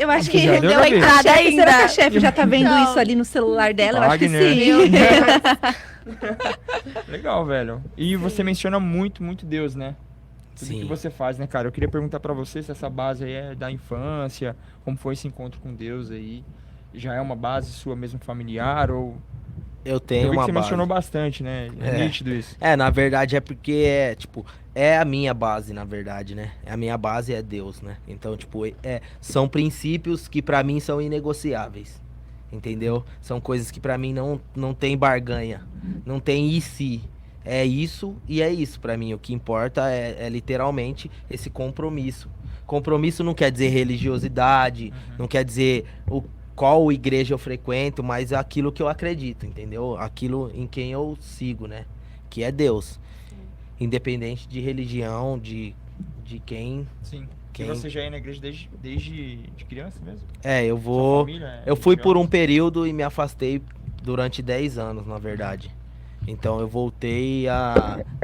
Eu acho que Já deu, deu a Gabi? entrada Será ainda. Será que a ainda? chefe já tá vendo Não. isso ali no celular dela? Eu acho que Wagner. sim. Legal, velho. E você menciona muito, muito Deus, né? Tudo Sim. que você faz, né, cara? Eu queria perguntar pra você se essa base aí é da infância, como foi esse encontro com Deus aí? Já é uma base sua mesmo familiar ou... Eu tenho Eu vi que uma você base. mencionou bastante, né? É nítido isso. Na verdade é porque é a minha base, na verdade, né? A minha base é Deus, né? Então, tipo, são princípios que pra mim são inegociáveis. Entendeu? São coisas que pra mim não tem barganha. Não tem e se. É isso e é isso pra mim. O que importa é literalmente esse compromisso. Compromisso não quer dizer religiosidade, não quer dizer qual igreja eu frequento, mas aquilo que eu acredito, entendeu? Aquilo em quem eu sigo, né? Que é Deus. Independente de religião, de de quem... Sim. Quem- E você já ia na igreja desde de criança mesmo? eu Sua vou... família é Eu fui por um religiosa? período e me afastei durante 10 anos, na verdade. Então eu voltei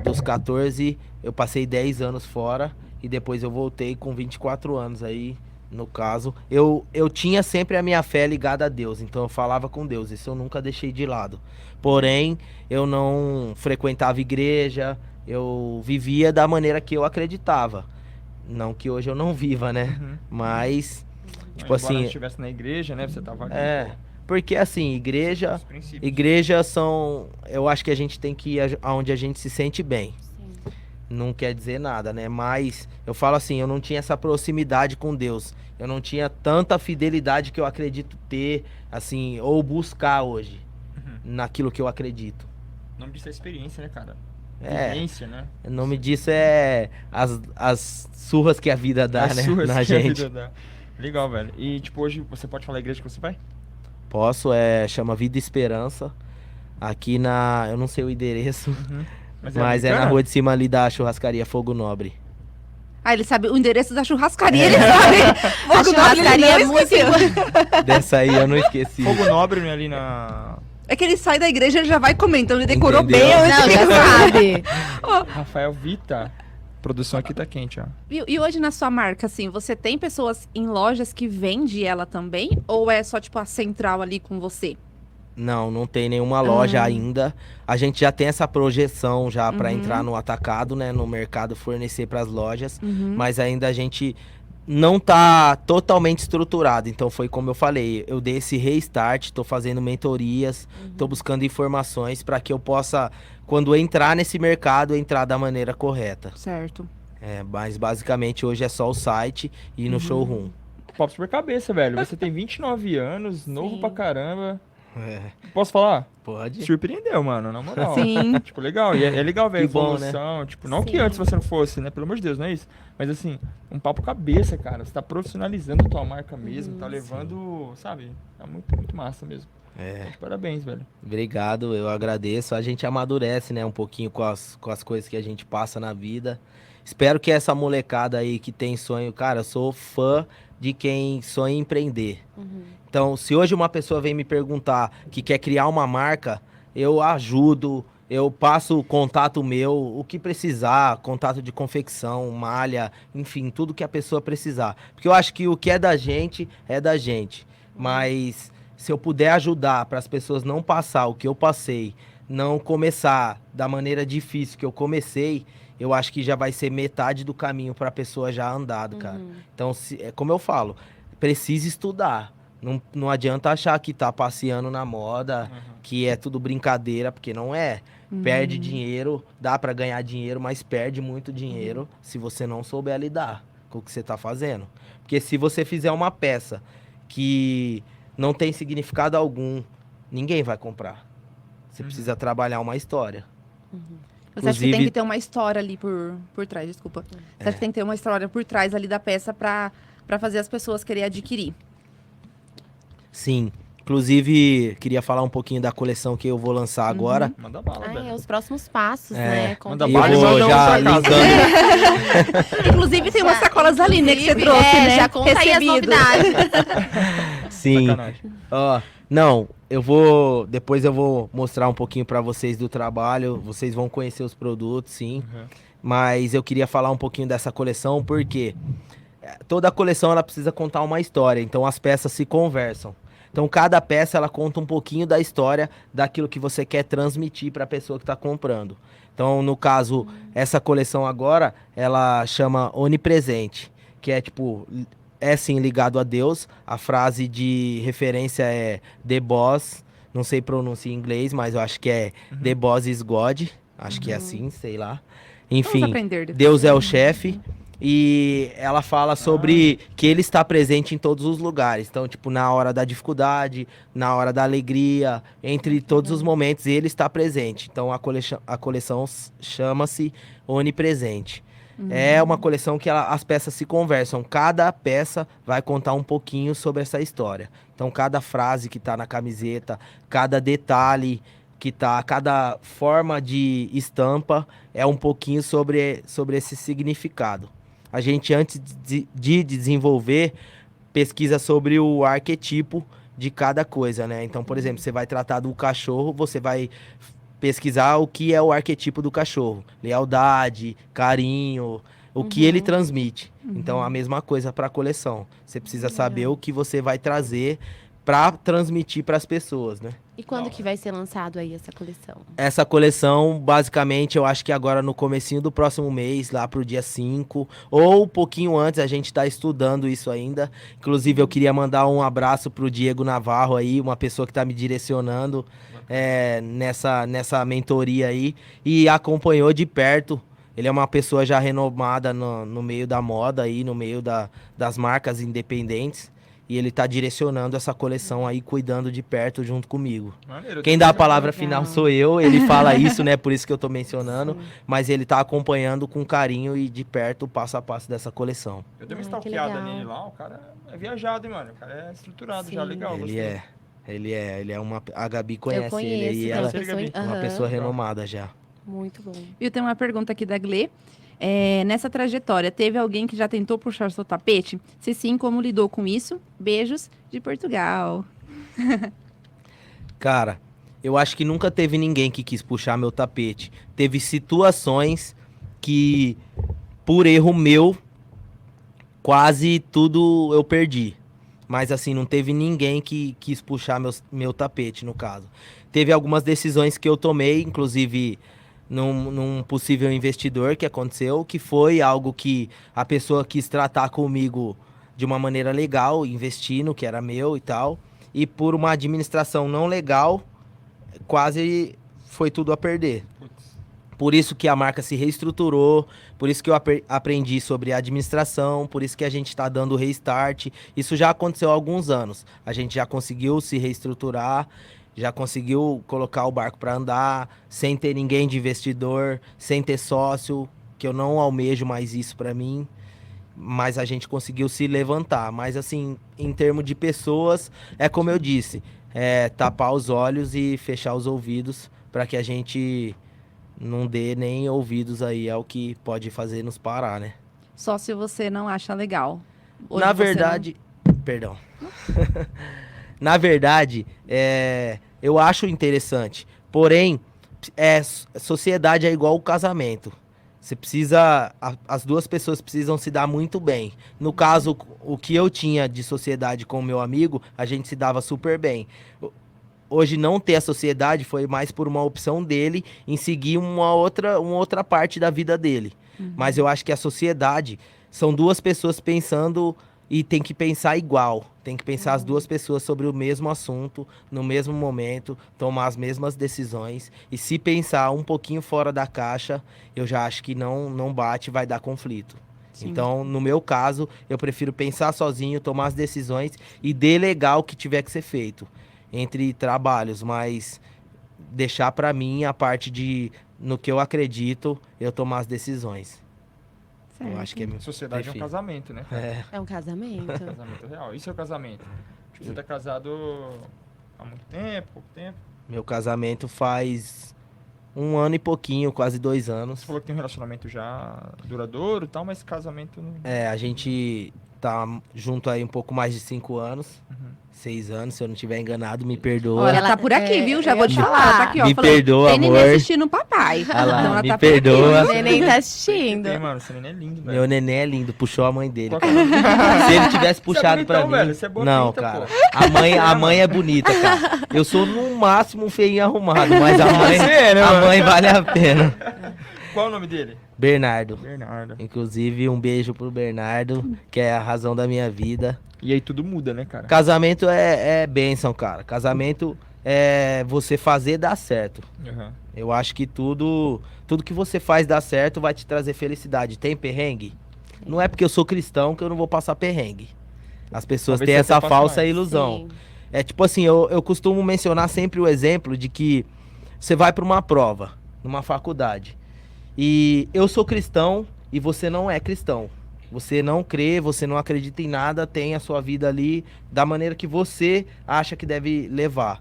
dos 14, eu passei 10 anos fora e depois eu voltei com 24 anos aí, no caso. Eu tinha sempre a minha fé ligada a Deus, então eu falava com Deus, isso eu nunca deixei de lado. Porém, eu não frequentava igreja, eu vivia da maneira que eu acreditava. Não que hoje eu não viva, né? Uhum. Mas, tipo Embora assim... não estivesse na igreja, né? Você tava ali. É, porque assim, Os princípios. igreja são, eu acho que a gente tem que ir aonde a gente se sente bem. Sim. Não quer dizer nada, né? Mas eu falo assim, eu não tinha essa proximidade com Deus. Eu não tinha tanta fidelidade que eu acredito ter, assim, ou buscar hoje Uhum. naquilo que eu acredito. O nome disso é experiência, né, cara? É. Vivência, né? O nome disso é as surras que a vida dá, As né? suas Na que a gente. vida dá. Legal, velho. E, tipo, hoje você pode falar a igreja que você vai? Posso, chama Vida e Esperança. Aqui eu não sei o endereço. Mas é na americana? rua de cima ali da churrascaria Fogo Nobre. Ah, ele sabe o endereço da churrascaria, ele sabe. A Fogo Nobre, ele churrascaria não é muito esqueceu. Dessa aí eu não esqueci. Fogo Nobre, né, ali na... É que ele sai da igreja e ele já vai comer, então ele decorou Entendeu? bem. Não, já sabe. Rafael Vita. A produção aqui tá quente, ó. E hoje na sua marca, assim, você tem pessoas em lojas que vendem ela também? Ou é só, tipo, a central ali com você? Não tem nenhuma loja ainda. A gente já tem essa projeção já para entrar no atacado, né? No mercado fornecer para as lojas. Mas ainda a gente não tá totalmente estruturado. Então foi como eu falei, eu dei esse restart, tô fazendo mentorias, tô buscando informações para que eu possa, quando entrar nesse mercado, entrar da maneira correta. Certo. Mas basicamente hoje é só o site e ir no showroom. Pop super cabeça, velho. Você tem 29 anos, novo Sim. pra caramba. É, Posso falar? pode. Surpreendeu, mano, na moral. Sim. Tipo, legal. E é legal ver a Que bom, né? evolução. Tipo, não que Sim. antes você não fosse, né? Pelo amor de Deus, não é isso. Mas assim, um papo cabeça, cara. Você tá profissionalizando a tua marca mesmo, tá levando, sabe? É muito, muito massa mesmo. É. Parabéns, velho. Obrigado, eu agradeço. A gente amadurece, né, um pouquinho com as coisas que a gente passa na vida. Espero que essa molecada aí que tem sonho, cara, eu sou fã de quem sonha em empreender. Então, se hoje uma pessoa vem me perguntar que quer criar uma marca, eu ajudo, eu passo o contato meu, o que precisar, contato de confecção, malha, enfim, tudo que a pessoa precisar. Porque eu acho que o que é da gente, mas se eu puder ajudar para as pessoas não passar o que eu passei, não começar da maneira difícil que eu comecei, eu acho que já vai ser metade do caminho para a pessoa já andado, cara. Então, como eu falo, precisa estudar. Não adianta achar que tá passeando na moda, que é tudo brincadeira, porque não é. Perde dinheiro, dá para ganhar dinheiro, mas perde muito dinheiro se você não souber lidar com o que você tá fazendo. Porque se você fizer uma peça que não tem significado algum, ninguém vai comprar. Você precisa trabalhar uma história. Você acha que tem Inclusive- que ter uma história ali por trás, desculpa. Você acha que tem que ter uma história por trás ali da peça pra fazer as pessoas querer adquirir? Sim. Inclusive, queria falar um pouquinho da coleção que eu vou lançar agora. Manda bala, Ah, velho. os próximos passos, né? Manda E bala eu e vou manda um já pra casa. linkando. Inclusive, tem umas sacolas ali, né, que você Inclusive, trouxe, né? Já conta aí as Recebido. novidades. Sim. Sacanagem. Ó, depois eu vou mostrar um pouquinho pra vocês do trabalho, vocês vão conhecer os produtos, sim. Mas eu queria falar um pouquinho dessa coleção porque toda coleção ela precisa contar uma história, então as peças se conversam. Então cada peça ela conta um pouquinho da história daquilo que você quer transmitir para a pessoa que está comprando. Então no caso essa coleção agora ela chama Onipresente, que é tipo sim ligado a Deus. A frase de referência é The Boss, não sei pronunciar em inglês, mas eu acho que é The Boss is God, acho que é assim, sei lá. Enfim, Vamos aprender depois. Deus é o chefe. E ela fala sobre que ele está presente em todos os lugares. Então, tipo, na hora da dificuldade, na hora da alegria, entre todos os momentos, ele está presente. Então, a coleção chama-se Onipresente. É uma coleção que as peças se conversam. Cada peça vai contar um pouquinho sobre essa história. Então, cada frase que está na camiseta, cada detalhe que tá, cada forma de estampa é um pouquinho sobre esse significado. a gente antes de desenvolver, pesquisa sobre o arquetipo de cada coisa, né? Então, por exemplo, você vai tratar do cachorro, você vai pesquisar o que é o arquetipo do cachorro. Lealdade, carinho, o que ele transmite. Então, a mesma coisa para a coleção. Você precisa saber o que você vai trazer para transmitir para as pessoas, né? E quando que vai ser lançado aí essa coleção? Essa coleção, basicamente, eu acho que agora no comecinho do próximo mês, lá pro dia 5, ou um pouquinho antes, a gente tá estudando isso ainda. Inclusive, eu queria mandar um abraço pro Diego Navarro aí, uma pessoa que tá me direcionando nessa mentoria aí, e acompanhou de perto. Ele é uma pessoa já renomada no meio da moda aí, no meio das marcas independentes. E ele tá direcionando essa coleção aí, cuidando de perto junto comigo. Maneiro, Quem dá a palavra legal. final sou eu, ele fala isso, né? Por isso que eu tô mencionando. Mas ele tá acompanhando com carinho e de perto o passo a passo dessa coleção. Eu dei uma Ai, que stalkeada legal. nele lá, o cara é viajado, hein, mano. O cara é estruturado já, Sim. legal. Ele é uma... A Gabi conhece Eu conheço, ele aí, tem ela uma Conhece ele, pessoa, Gabi? é uma aham, pessoa renomada já. muito bom. Viu, tem uma pergunta aqui da Glê. Nessa trajetória, teve alguém que já tentou puxar seu tapete? Se sim, como lidou com isso? Beijos de Portugal. Cara, eu acho que nunca teve ninguém que quis puxar meu tapete. Teve situações que, por erro meu, quase tudo eu perdi. Mas assim, não teve ninguém que quis puxar meu tapete, no caso. Teve algumas decisões que eu tomei, inclusive num possível investidor que aconteceu, que foi algo que a pessoa quis tratar comigo de uma maneira legal, investir no que era meu e tal. E por uma administração não legal, quase foi tudo a perder. Putz. Por isso que a marca se reestruturou, por isso que eu aprendi sobre administração, por isso que a gente está dando restart. Isso já aconteceu há alguns anos. A gente já conseguiu se reestruturar, já conseguiu colocar o barco para andar, sem ter ninguém de investidor, sem ter sócio, que eu não almejo mais isso para mim. Mas a gente conseguiu se levantar. Mas assim, em termos de pessoas, é como eu disse, tapar os olhos e fechar os ouvidos para que a gente não dê nem ouvidos aí ao que pode fazer nos parar, né? Só se você não acha legal. Hoje Na você verdade, perdão. Na verdade, eu acho interessante. Porém, sociedade é igual o casamento. Você precisa, as duas pessoas precisam se dar muito bem. No caso, o que eu tinha de sociedade com o meu amigo, a gente se dava super bem. Hoje não ter a sociedade foi mais por uma opção dele em seguir uma outra parte da vida dele. Mas eu acho que a sociedade são duas pessoas pensando e tem que pensar igual. Tem que pensar as duas pessoas sobre o mesmo assunto, no mesmo momento, tomar as mesmas decisões. E se pensar um pouquinho fora da caixa, eu já acho que não bate, vai dar conflito. Sim. Então, no meu caso, eu prefiro pensar sozinho, tomar as decisões e delegar o que tiver que ser feito entre trabalhos, mas deixar para mim a parte de, no que eu acredito, eu tomar as decisões. Certo. Eu acho que é meu Sociedade é um prefiro. casamento, né? É um casamento. Casamento real. E seu casamento? Tipo, você tá casado há muito tempo, pouco tempo? Meu casamento faz 1 ano e pouquinho, quase 2 Você anos. falou que tem um relacionamento já duradouro e tal, mas casamento não... A gente tá junto aí um pouco mais de 5 anos. Uhum. 6 anos, se eu não estiver enganado, me perdoa. Olha, Ela- tá por aqui, viu? Já eu vou ia te falar. falar. Tá aqui, ó. Me falando, perdoa, tem neném amor. assistindo o papai. Ah lá, Então ela me tá por aqui. perdoa. O neném tá assistindo. Tem, mano, seu neném é lindo, velho. Meu neném é lindo, puxou a mãe dele. Qual que é? Se ele tivesse puxado bonitão, pra mim. velho, você é boa Não, pinta, cara. pô. A mãe é bonita, cara. Eu sou no máximo um feinho arrumado, mas a mãe, Você é, né, a mano? mãe vale a pena. Qual o nome dele? Bernardo. Bernardo. Inclusive, um beijo pro Bernardo, que é a razão da minha vida. E aí tudo muda, né, cara? Casamento é bênção, cara. Casamento é você fazer dar certo. Uhum. Eu acho que tudo que você faz dar certo vai te trazer felicidade. Tem perrengue? Não é porque eu sou cristão que eu não vou passar perrengue. As pessoas Talvez têm você essa passe falsa mais. ilusão. Sim. É tipo assim, eu costumo mencionar sempre o exemplo de que você vai para uma prova, numa faculdade. E eu sou cristão e você não é cristão. Você não crê, você não acredita em nada, tem a sua vida ali da maneira que você acha que deve levar.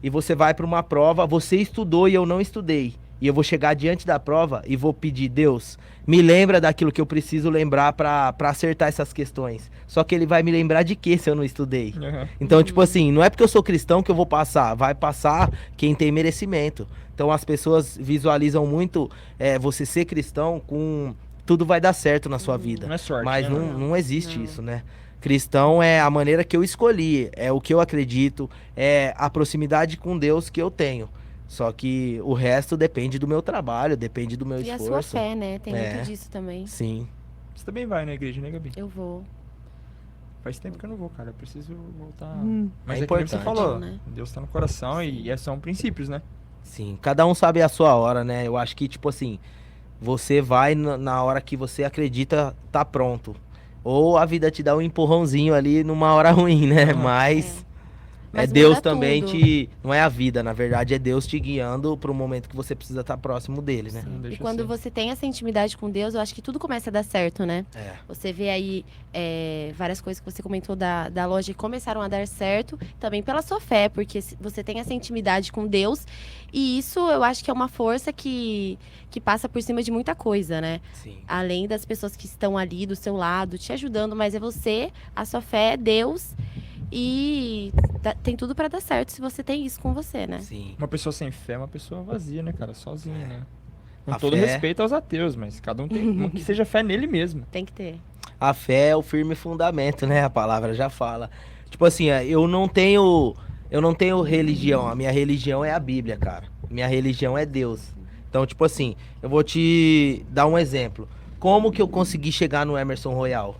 E você vai para uma prova, você estudou e eu não estudei. e eu vou chegar diante da prova e vou pedir, Deus, me lembra daquilo que eu preciso lembrar pra acertar essas questões. Só que ele vai me lembrar de quê se eu não estudei? Uhum. Então, tipo assim, não é porque eu sou cristão que eu vou passar, vai passar quem tem merecimento. Então as pessoas visualizam muito você ser cristão com tudo vai dar certo na sua vida. Não é sorte, Mas né, não existe isso, né? Cristão é a maneira que eu escolhi, é o que eu acredito, é a proximidade com Deus que eu tenho. Só que o resto depende do meu trabalho, depende do meu E a esforço. sua fé, né? Tem É. muito disso também. Sim. Você também vai na igreja, né, Gabi? Eu vou. Faz tempo que eu não vou, cara. Eu preciso voltar. Hum. Mas É é que nem você importante. falou, Né? Deus tá no coração e são princípios, né? Sim, cada um sabe a sua hora, né? Eu acho que, tipo assim, você vai na hora que você acredita tá pronto. Ou a vida te dá um empurrãozinho ali numa hora ruim, né? Mas Mas Deus muda também tudo. não é a vida, na verdade é Deus te guiando pro momento que você precisa estar próximo dele, né? Não E deixa quando ser. você tem essa intimidade com Deus, eu acho que tudo começa a dar certo, né? É. Você vê aí várias coisas que você comentou da loja que começaram a dar certo, também pela sua fé, porque você tem essa intimidade com Deus, e isso eu acho que é uma força que passa por cima de muita coisa, né? Sim. Além das pessoas que estão ali do seu lado, te ajudando, mas é você, a sua fé é Deus, e tem tudo pra dar certo se você tem isso com você, né? Sim. Uma pessoa sem fé é uma pessoa vazia, né, cara? Sozinha, né? Com A todo fé- respeito aos ateus, mas cada um tem uma que seja fé nele mesmo. Tem que ter. A fé é o firme fundamento, né? A palavra já fala. Tipo assim, eu não tenho religião. A minha religião é a Bíblia, cara. Minha religião é Deus. Então, tipo assim, eu vou te dar um exemplo. Como que eu consegui chegar no Emerson Royal?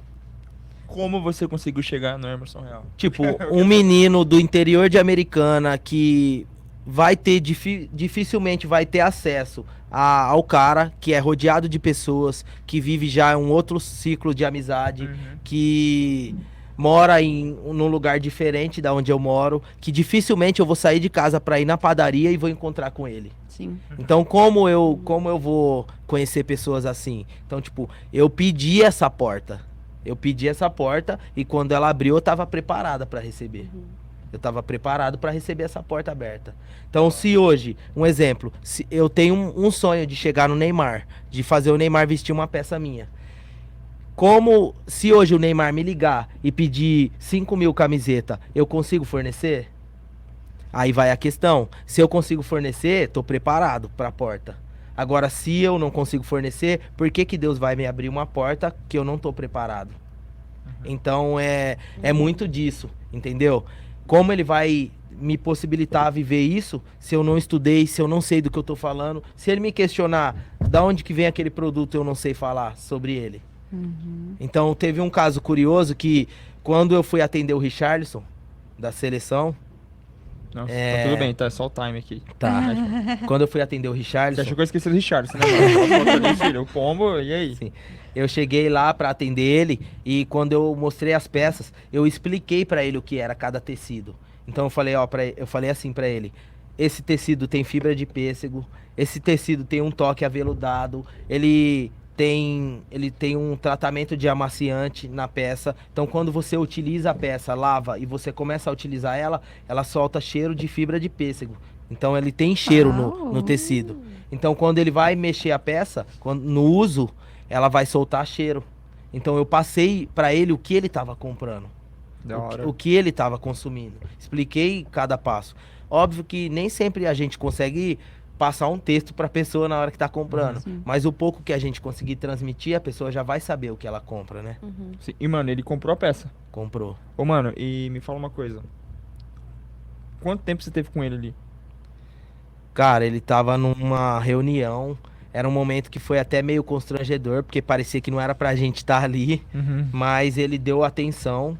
Como você conseguiu chegar no Emerson Real? Tipo, um menino do interior de Americana que vai ter dificilmente vai ter acesso ao cara que é rodeado de pessoas, que vive já um outro ciclo de amizade, que mora num lugar diferente da onde eu moro, que dificilmente eu vou sair de casa pra ir na padaria e vou encontrar com ele. Sim. Então, como eu vou conhecer pessoas assim? Então, tipo, eu pedi essa porta. Eu pedi essa porta e quando ela abriu, eu tava preparada pra receber. Eu tava preparado pra receber essa porta aberta. Então, se hoje, um exemplo, se eu tenho um sonho de chegar no Neymar, de fazer o Neymar vestir uma peça minha. Como, se hoje o Neymar me ligar e pedir 5.000 camisetas, eu consigo fornecer? Aí vai a questão. Se eu consigo fornecer, tô preparado pra porta. Agora, se eu não consigo fornecer, por que que Deus vai me abrir uma porta que eu não tô preparado? Então, é muito disso, entendeu? Como ele vai me possibilitar viver isso se eu não estudei, se eu não sei do que eu tô falando? Se ele me questionar da onde que vem aquele produto, eu não sei falar sobre ele. Então, teve um caso curioso que quando eu fui atender o Richarlison, da seleção, Não, tá tudo bem, tá só o time aqui. tá, quando eu fui atender o Você Richarlison, achou que eu esqueci do Richardson, né, mano? Filho, o pombo, e aí? Sim. Eu cheguei lá pra atender ele e quando eu mostrei as peças, eu expliquei pra ele o que era cada tecido. Então eu falei, eu falei assim pra ele: esse tecido tem fibra de pêssego, esse tecido tem um toque aveludado, ele tem um tratamento de amaciante na peça. Então quando você utiliza a peça, lava e você começa a utilizar ela solta cheiro de fibra de pêssego. Então ele tem cheiro no tecido. Então quando ele vai mexer a peça, no uso, ela vai soltar cheiro. Então eu passei pra ele o que ele tava comprando. Da hora. O que ele tava consumindo. Expliquei cada passo. Óbvio que nem sempre a gente consegue passar um texto pra pessoa na hora que tá comprando. Mas o pouco que a gente conseguir transmitir, a pessoa já vai saber o que ela compra, né? Sim. E, mano, ele comprou a peça. Comprou. Ô, mano, e me fala uma coisa. Quanto tempo você teve com ele ali? Cara, ele tava numa reunião. Era um momento que foi até meio constrangedor, porque parecia que não era pra gente estar ali. Mas ele deu atenção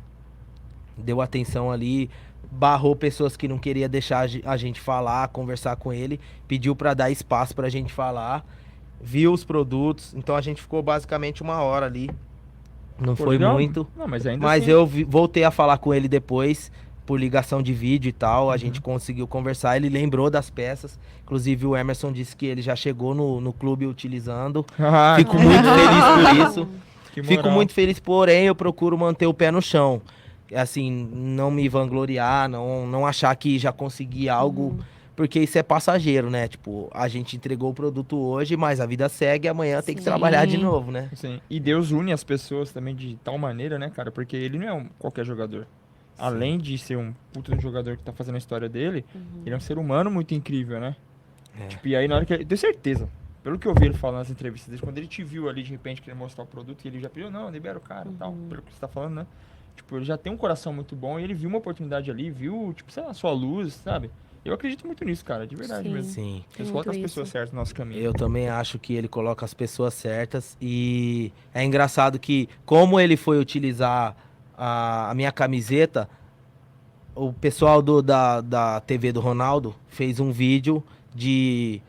ali, barrou pessoas que não queria deixar a gente falar, conversar com ele, pediu pra dar espaço pra gente falar, viu os produtos, então a gente ficou basicamente 1 hora ali. Não Pô, foi legal. muito, Não, mas ainda mas assim... eu voltei a falar com ele depois, por ligação de vídeo e tal, a gente conseguiu conversar, ele lembrou das peças, inclusive o Emerson disse que ele já chegou no clube utilizando. Ah, Fico muito feliz por isso. que Fico moral. muito feliz, porém eu procuro manter o pé no chão. Assim, não me vangloriar, não achar que já consegui algo, porque isso é passageiro, né? Tipo, a gente entregou o produto hoje, mas a vida segue e amanhã tem que Sim. trabalhar de novo, né? Assim, e Deus une as pessoas também de tal maneira, né, cara? Porque ele não é qualquer jogador. Além de ser um puta de um jogador que tá fazendo a história dele, ele é um ser humano muito incrível, né? É. Tipo, e aí na hora que eu tenho certeza, pelo que eu vi ele falando nas entrevistas dele, quando ele te viu ali de repente querer mostrar o produto e ele já pediu, não, libera o cara e tal, pelo que você tá falando, né? Tipo, ele já tem um coração muito bom e ele viu uma oportunidade ali, viu, tipo, sei lá, sua luz, sabe? Eu acredito muito nisso, cara, de verdade Sim. mesmo. Sim. Deus Muito coloca as isso. pessoas certas no nosso caminho. Eu também acho que ele coloca as pessoas certas e é engraçado que como ele foi utilizar a minha camiseta, o pessoal da TV do Ronaldo fez um vídeo de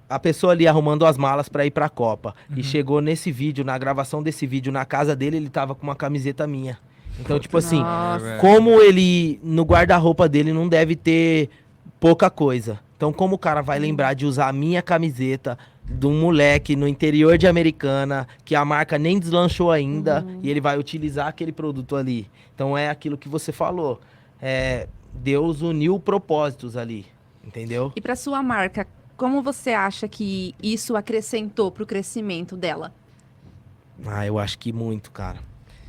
a pessoa ali arrumando as malas pra ir pra Copa. E chegou nesse vídeo, na gravação desse vídeo, na casa dele, ele tava com uma camiseta minha. Então, tipo assim, Nossa. como ele, no guarda-roupa dele, não deve ter pouca coisa. Então, como o cara vai lembrar de usar a minha camiseta de um moleque no interior de Americana, que a marca nem deslanchou ainda, e ele vai utilizar aquele produto ali. Então, é aquilo que você falou. Deus uniu propósitos ali, entendeu? E pra sua marca, como você acha que isso acrescentou pro crescimento dela? Ah, eu acho que muito, cara.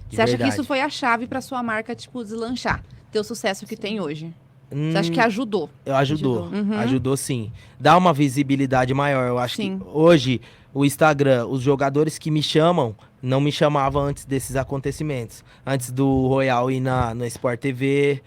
De Você acha que verdade. isso foi a chave pra sua marca, tipo, deslanchar? Ter o sucesso que tem hoje? Você acha Hum, que ajudou? Ajudou, Uhum. ajudou sim. Dá uma visibilidade maior. Eu acho Sim. que hoje o Instagram, os jogadores que me chamam, não me chamavam antes desses acontecimentos. Antes do Royal ir no Sport TV,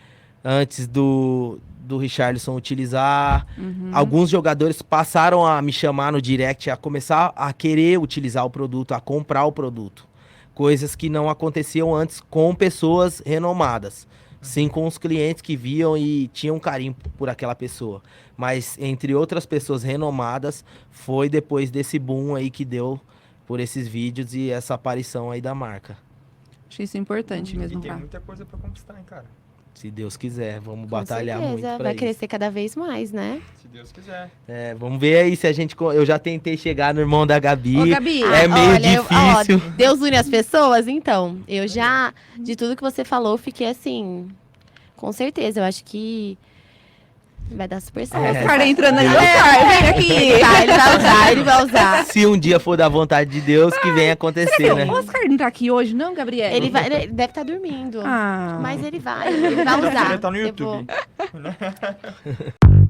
antes do Richarlison utilizar. Alguns jogadores passaram a me chamar no direct, a começar a querer utilizar o produto, a comprar o produto. Coisas que não aconteciam antes com pessoas renomadas. Sim, com os clientes que viam e tinham carinho por aquela pessoa. Mas entre outras pessoas renomadas, foi depois desse boom aí que deu por esses vídeos e essa aparição aí da marca. Acho isso importante E mesmo, tem tá? muita coisa pra conquistar, hein, cara. Se Deus quiser, vamos Com batalhar muito certeza, pra vai isso. crescer cada vez mais, né? Se Deus quiser. Vamos ver aí se a gente... Eu já tentei chegar no irmão da Gabi. Ô, Gabi, É meio Olha, difícil. Deus une as pessoas, então. Eu já, de tudo que você falou, fiquei assim, com certeza. Eu acho que vai dar super certo. o cara entrando ali, vem aqui. Tá, ele vai usar, ele vai usar. Se um dia for da vontade de Deus, que venha acontecer, né? O Oscar não tá aqui hoje, não, Gabriel? Ele deve estar dormindo. Ah. Mas ele vai usar. Ele tá no Eu YouTube. vou-